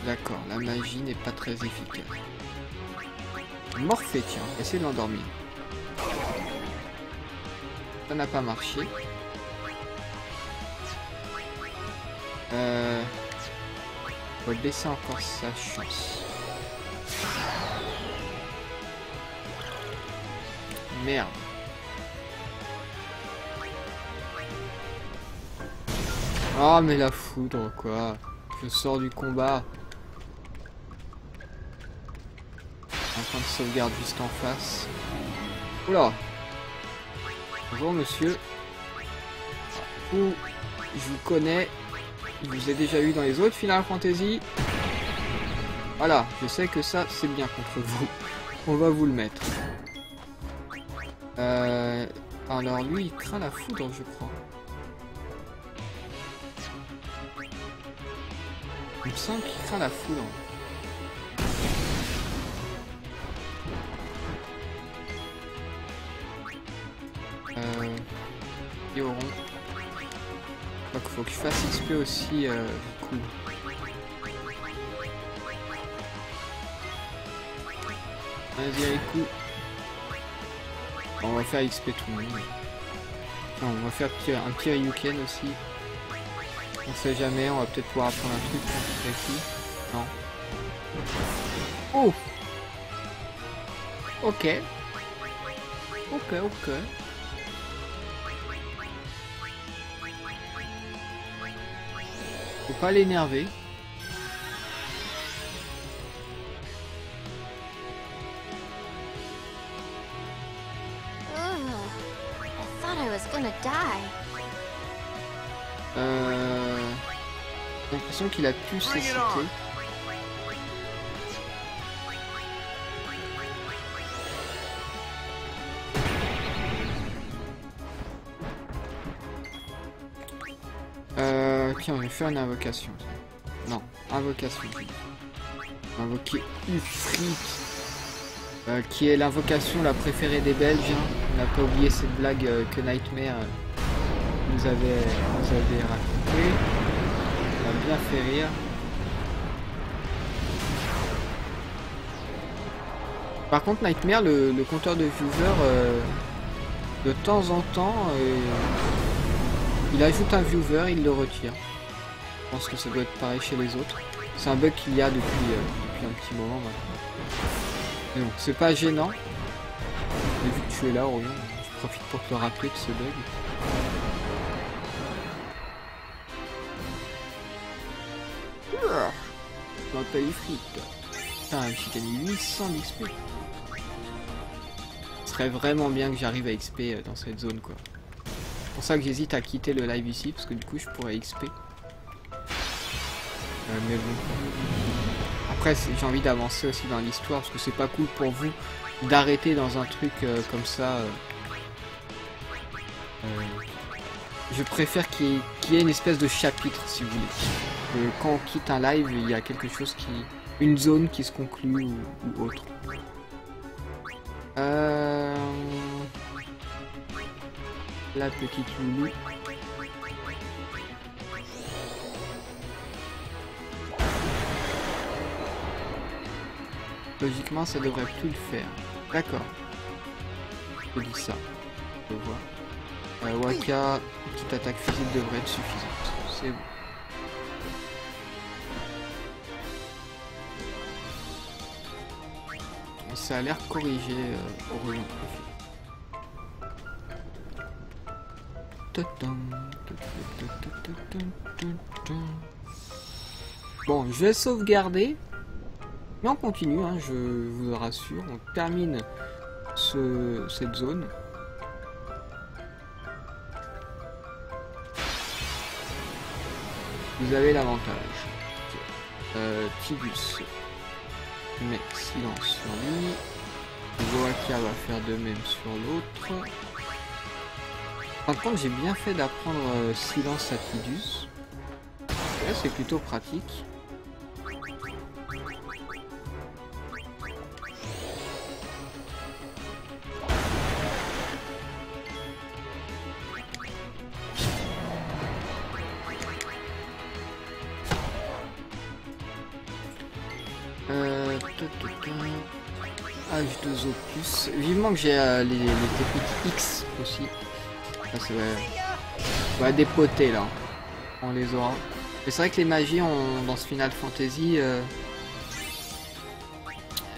D'accord, la magie n'est pas très efficace. Morphée, tiens, essaye de l'endormir. Ça n'a pas marché. On va baisser encore sa chance. Merde. Oh mais la foudre quoi. Je sors du combat. Un point de sauvegarde juste en face. Oula. Bonjour monsieur. Vous, je vous connais. Je vous ai déjà eu dans les autres Final Fantasy. Voilà, je sais que ça c'est bien contre vous. On va vous le mettre. Alors lui il craint la foudre je crois. Il me semble qu'il craint la foudre. Yoron. Donc faut que je fasse XP aussi cool. Vas-y Riku. On va faire XP tout le monde. Enfin, on va faire un petit Ryuken aussi. On sait jamais, on va peut-être pouvoir apprendre un truc ici. Non. Oh. Ok. Ok. Faut pas l'énerver. J'ai l'impression qu'il a pu céciter. Tiens, on va faire une invocation. Non, invocation. Invoquer Ufrit. Qui est l'invocation la préférée des Belges. Hein. On n'a pas oublié cette blague que Nightmare nous avait racontée. Ça m'a bien fait rire. Par contre, Nightmare, le compteur de viewers, de temps en temps, il ajoute un viewer, il le retire. Je pense que ça doit être pareil chez les autres. C'est un bug qu'il y a depuis un petit moment maintenant. Mais bon, c'est pas gênant. Et vu que tu es là, Orion, je profite pour te rappeler de ce bug. Je m'appelle Ifrit. Putain, j'ai gagné 800 d'XP. Ce serait vraiment bien que j'arrive à XP dans cette zone, quoi. C'est pour ça que j'hésite à quitter le live ici, parce que du coup je pourrais XP. Mais bon. Après j'ai envie d'avancer aussi dans l'histoire, parce que c'est pas cool pour vous d'arrêter dans un truc comme ça. Je préfère qu'il y ait une espèce de chapitre, si vous voulez. Quand on quitte un live, il y a quelque chose qui... une zone qui se conclut ou autre. La petite loulou. Logiquement, ça devrait plus le faire. D'accord. Je dis ça. Je vois. Waka, petite attaque physique devrait être suffisante. C'est bon. Ça a l'air corrigé au rayon de profil. Bon, je vais sauvegarder. Mais on continue, hein, je vous rassure. On termine cette zone. Vous avez l'avantage. Tidus met silence sur lui. Zoaka va faire de même sur l'autre. Par contre, j'ai bien fait d'apprendre silence à Tidus. Là, c'est plutôt pratique. H2O+. Vivement que j'ai les techniques X aussi. Ça c'est ouais, des potés là. On les aura. Mais c'est vrai que les magies dans ce Final Fantasy,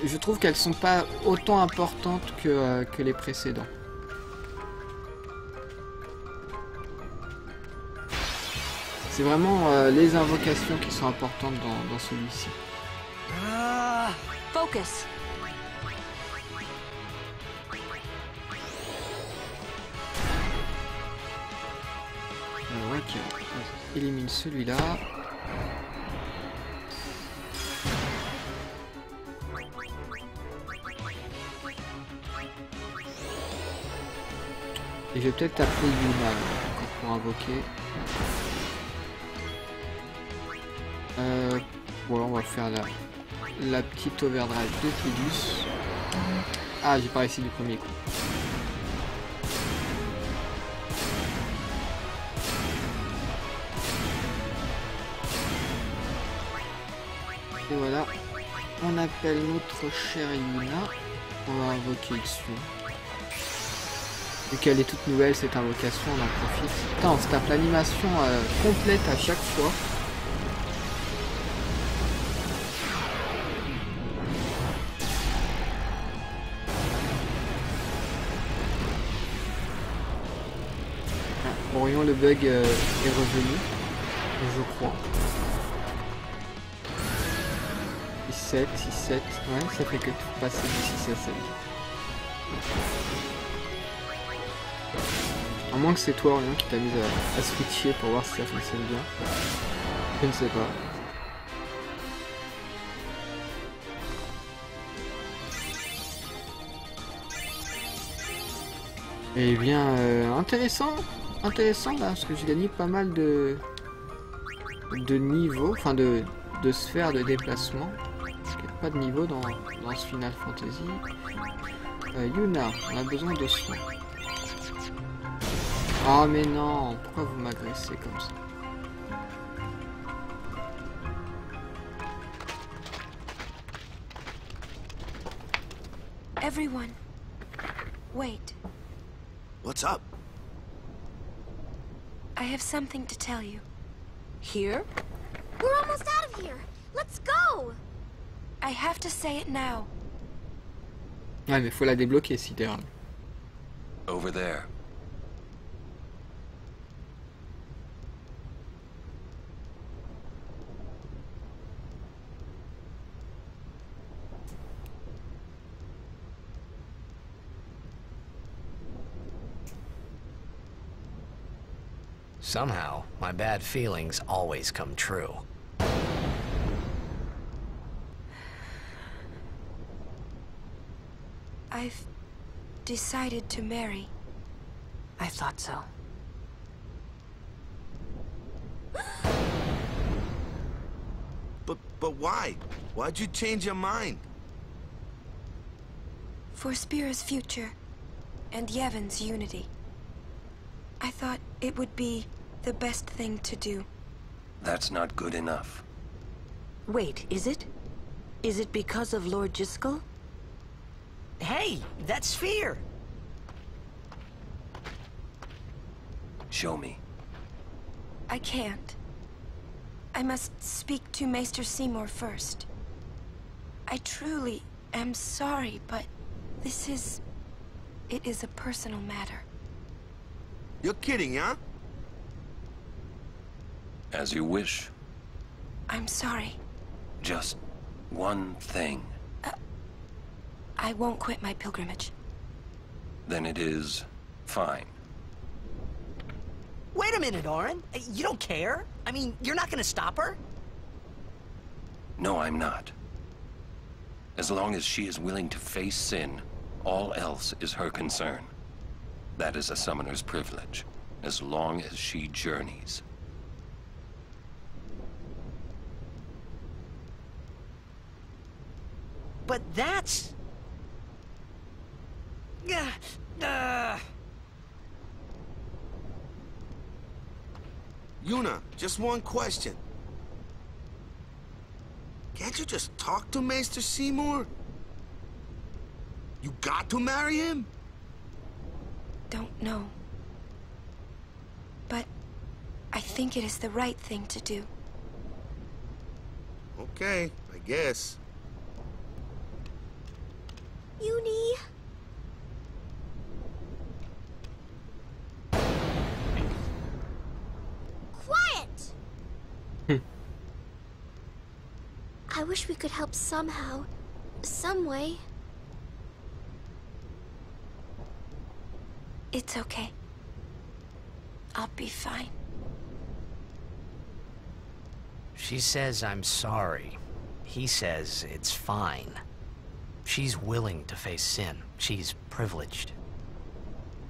je trouve qu'elles sont pas autant importantes que les précédents. C'est vraiment les invocations qui sont importantes dans celui-ci. Focus. Ouais, qui élimine celui-là. Et je vais peut-être appeler Yuna pour invoquer. Bon, on va faire la petite overdrive de Tidus. Ah, j'ai pas réussi du premier coup. Et voilà, on appelle notre chère Yuna. On va invoquer dessus. Vu qu'elle est toute nouvelle cette invocation, on en profite. Putain, on se tape l'animation complète à chaque fois. Orion, le bug est revenu, je crois. 6-7, 6-7, ouais, ça fait que tout passer du 6 à 7. À moins que c'est toi, Orion, qui t'a mis à switcher pour voir si ça fonctionne bien. Je ne sais pas. Eh bien, intéressant là, parce que j'ai gagné pas mal de niveaux, enfin de sphères de déplacement. Il n'y a pas de niveau dans ce Final Fantasy. Yuna, on a besoin de soins. Oh mais non, pourquoi vous m'agressez comme ça? Everyone, wait. What's up? I have something to tell you. Here? We're almost out of here. Let's go. I have to say it now. Ouais, mais faut la débloquer, Sidéral. Over there. Somehow, my bad feelings always come true. I've decided to marry. I thought so. But why? Why'd you change your mind? For Spira's future, and Yevon's unity. I thought it would be the best thing to do. That's not good enough. Wait, is it? Is it because of Lord Jyscal? Hey, that's Sphere! Show me. I can't. I must speak to Maester Seymour first. I truly am sorry, but this is... it is a personal matter. You're kidding, huh? As you wish. I'm sorry. Just one thing. I won't quit my pilgrimage. Then it is fine. Wait a minute, Auron. You don't care? I mean, you're not gonna stop her? No, I'm not. As long as she is willing to face sin, all else is her concern. That is a summoner's privilege, as long as she journeys. But that's... Yuna, just one question. Can't you just talk to Maester Seymour? You got to marry him? Don't know. But I think it is the right thing to do. Okay, I guess. Uni. Quiet! I wish we could help somehow. Some way. It's okay. I'll be fine. She says I'm sorry. He says it's fine. She's willing to face sin. She's privileged.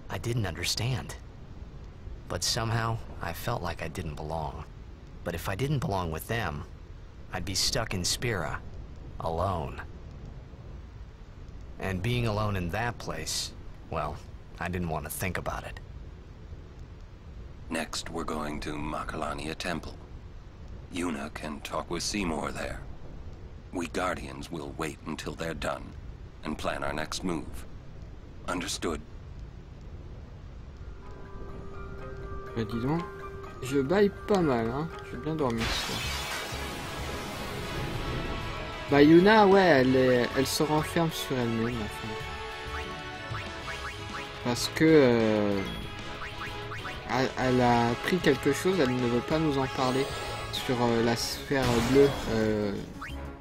I didn't understand. But somehow, I felt like I didn't belong. But if I didn't belong with them, I'd be stuck in Spira, alone. And being alone in that place, well, I didn't want to think about it. Next, we're going to Macalania Temple. Yuna can talk with Seymour there. We Guardians will wait until they're done and plan our next move. Understood? Bah dis donc, je baille pas mal, hein. Je vais bien dormir ce soir. Bah Yuna, ouais, elle se renferme sur elle-même, enfin. Parce que... elle a appris quelque chose, elle ne veut pas nous en parler sur la sphère bleue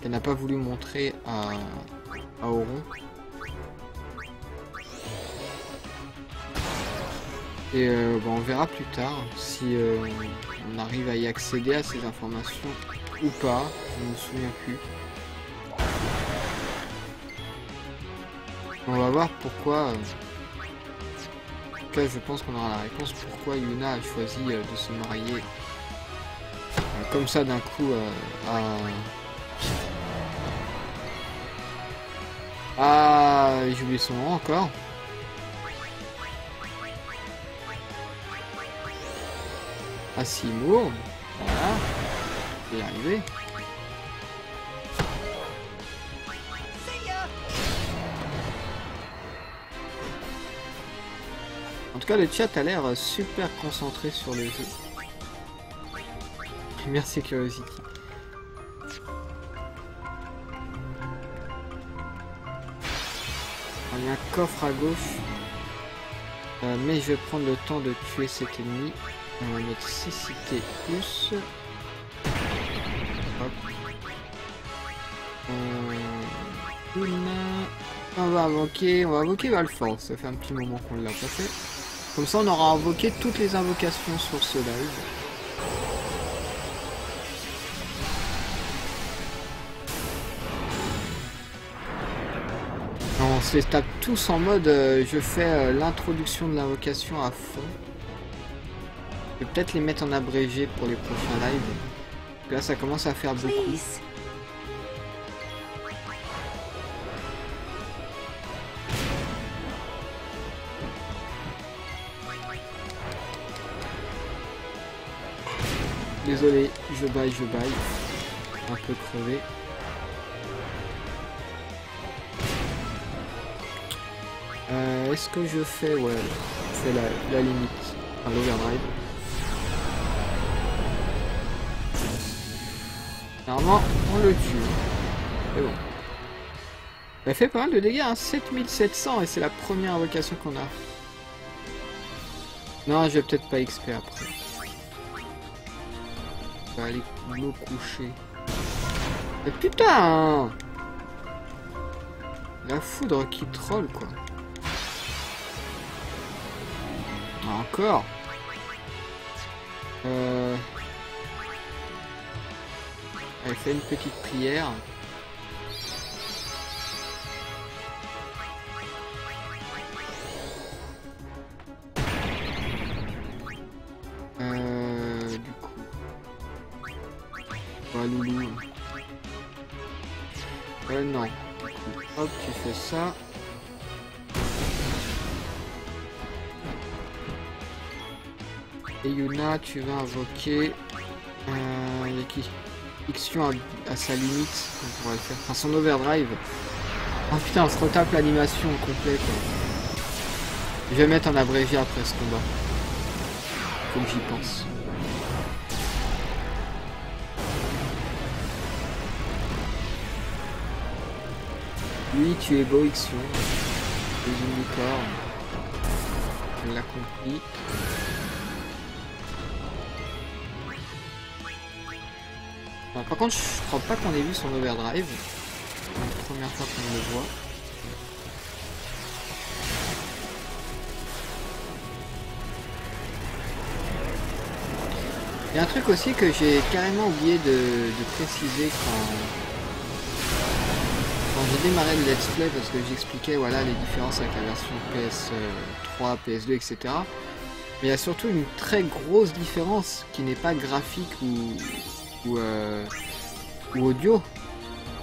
qu'elle n'a pas voulu montrer à Auron. Et bon, on verra plus tard si on arrive à y accéder à ces informations ou pas, je ne me souviens plus. On va voir pourquoi... en tout cas, je pense qu'on aura la réponse pourquoi Yuna a choisi de se marier comme ça d'un coup j'ai oublié son nom encore. À Seymour, voilà, je vais y arriver. En tout cas, le chat a l'air super concentré sur le jeu. Merci Curiosity. Il y a un coffre à gauche. Mais je vais prendre le temps de tuer cet ennemi. On va mettre cécité plus. Hop. On va invoquer Valfor. Ça fait un petit moment qu'on l'a pas fait. Comme ça, on aura invoqué toutes les invocations sur ce live. On se les tape tous en mode je fais l'introduction de l'invocation à fond. Je vais peut-être les mettre en abrégé pour les prochains lives. Là ça commence à faire beaucoup. Désolé, je baille. Un peu crevé. Est-ce que je fais... Ouais, je fais la limite. Enfin, l'overdrive. Normalement, on le tue. C'est bon. Elle fait pas mal de dégâts, hein, 7700, et c'est la première invocation qu'on a. Non, je vais peut-être pas XP après. Je vais aller me coucher. Mais putain! La foudre qui troll, quoi. Encore. Elle fait une petite prière. Du coup. Ouais, loulou. Non. Hop, tu fais ça. Et Yuna, tu vas invoquer... Il y a qui? Ixion à sa limite. On pourrait le faire. Enfin, son overdrive. Oh putain, on se retape l'animation au complet, quoi. Je vais mettre en abrégé après ce combat. Faut que j'y pense. Oui, tu es beau, Ixion. Les unicornes. On l'a compris. Bon, par contre, je crois pas qu'on ait vu son overdrive. C'est la première fois qu'on le voit. Il y a un truc aussi que j'ai carrément oublié de préciser quand j'ai démarré le let's play, parce que j'expliquais voilà, les différences avec la version PS3, PS2, etc. Mais il y a surtout une très grosse différence qui n'est pas graphique ou audio.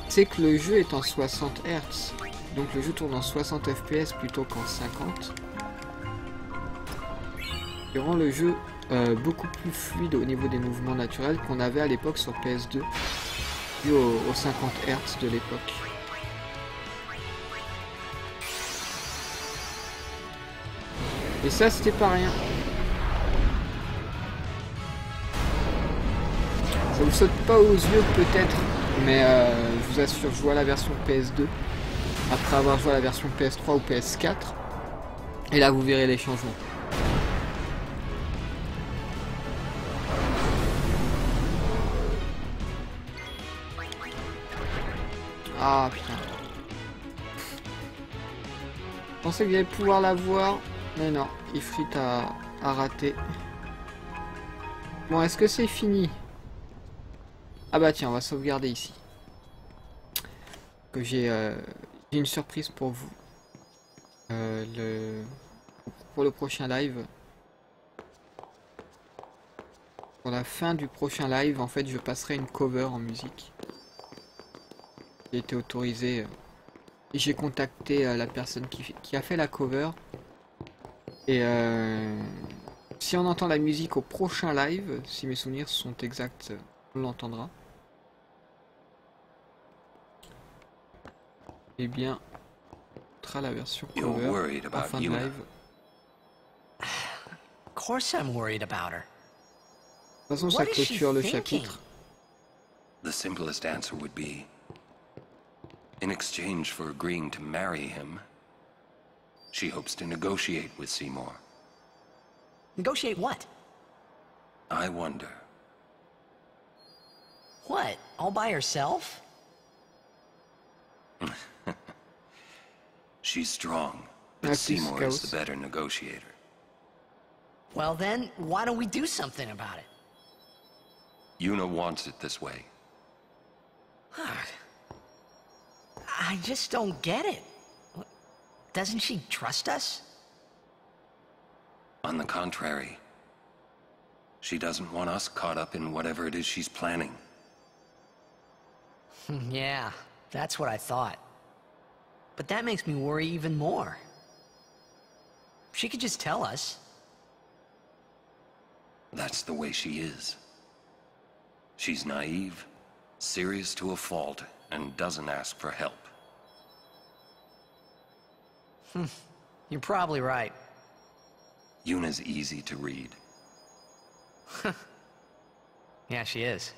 C'est que le jeu est en 60 Hz. Donc le jeu tourne en 60 FPS plutôt qu'en 50. Ce qui rend le jeu beaucoup plus fluide au niveau des mouvements naturels qu'on avait à l'époque sur PS2, dû aux 50 Hz de l'époque. Et ça, c'était pas rien. Ça vous saute pas aux yeux peut-être, mais je vous assure, je vois la version PS2 après avoir joué à la version PS3 ou PS4, et là vous verrez les changements. Ah putain. Je pensais que j'allais pouvoir la voir, mais non, Ifrit a raté. Bon, est-ce que c'est fini? Ah bah tiens, on va sauvegarder ici. Que j'ai une surprise pour vous. Pour le prochain live. Pour la fin du prochain live, en fait, je passerai une cover en musique. J'ai été autorisé. Et j'ai contacté la personne qui a fait la cover. Et si on entend la musique au prochain live, si mes souvenirs sont exacts, on l'entendra. Eh bien, on sera la version cover en fin de live. Of course I'm worried about her. De toute façon, ça clôture le chapitre. The simplest answer would be, in exchange for agreeing to marry him, she hopes to negotiate with Seymour. Negotiate what? I wonder. What? All by herself? She's strong, but Seymour is the better negotiator. Well then, why don't we do something about it? Yuna wants it this way. I just don't get it. Doesn't she trust us? On the contrary, she doesn't want us caught up in whatever it is she's planning. Yeah, that's what I thought. But that makes me worry even more. She could just tell us. That's the way she is. She's naive, serious to a fault, and doesn't ask for help. You're probably right. Yuna's easy to read. Yeah, she is.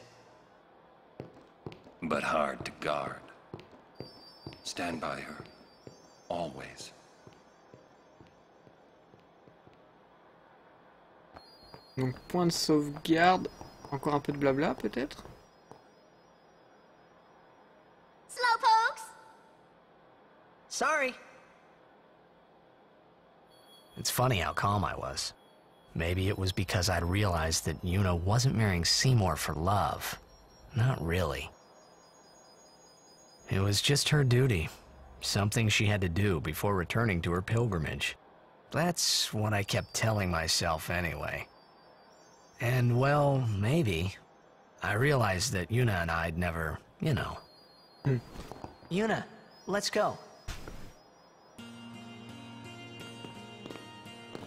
But hard to guard. Stand by her. Always. Donc point de sauvegarde. Encore un peu de blabla peut-être? Slowpokes! Sorry. It's funny how calm I was. Maybe it was because I'd realized that Yuna wasn't marrying Seymour for love. Not really. It was just her duty. Something she had to do before returning to her pilgrimage. That's what I kept telling myself anyway. And, well, maybe. I realized that Yuna and I'd never, you know. Yuna, let's go.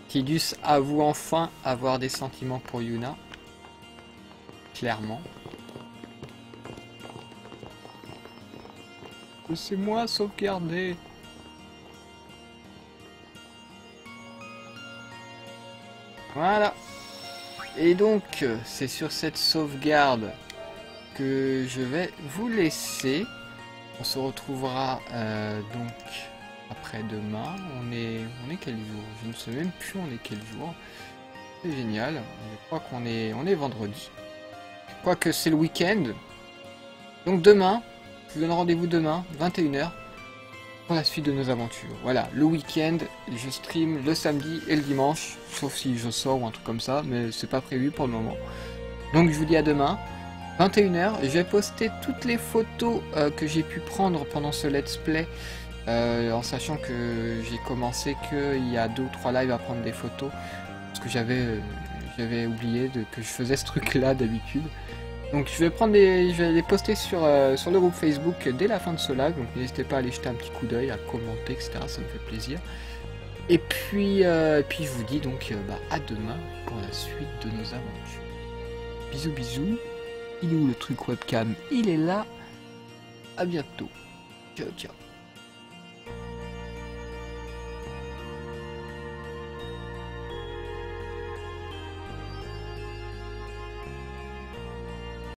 Tidus avoue enfin avoir des sentiments pour Yuna. Clairement. Laissez-moi sauvegarder. Voilà. Et donc, c'est sur cette sauvegarde que je vais vous laisser. On se retrouvera donc après-demain. On est quel jour? Je ne sais même plus on est quel jour. C'est génial. Je crois qu'on est vendredi. Je crois que c'est le week-end. Donc demain, je vous donne rendez-vous demain, 21 h, pour la suite de nos aventures. Voilà, le week-end, je stream le samedi et le dimanche, sauf si je sors ou un truc comme ça, mais c'est pas prévu pour le moment. Donc je vous dis à demain, 21 h. Je vais poster toutes les photos que j'ai pu prendre pendant ce let's play, en sachant que j'ai commencé qu'il y a 2 ou 3 lives à prendre des photos, parce que j'avais oublié que je faisais ce truc là d'habitude. Donc je vais les poster sur le groupe Facebook dès la fin de ce live, donc n'hésitez pas à aller jeter un petit coup d'œil, à commenter, etc. Ça me fait plaisir. Et puis je vous dis donc à demain pour la suite de nos aventures. Bisous bisous. Il est où le truc webcam? Il est là. À bientôt. Ciao ciao.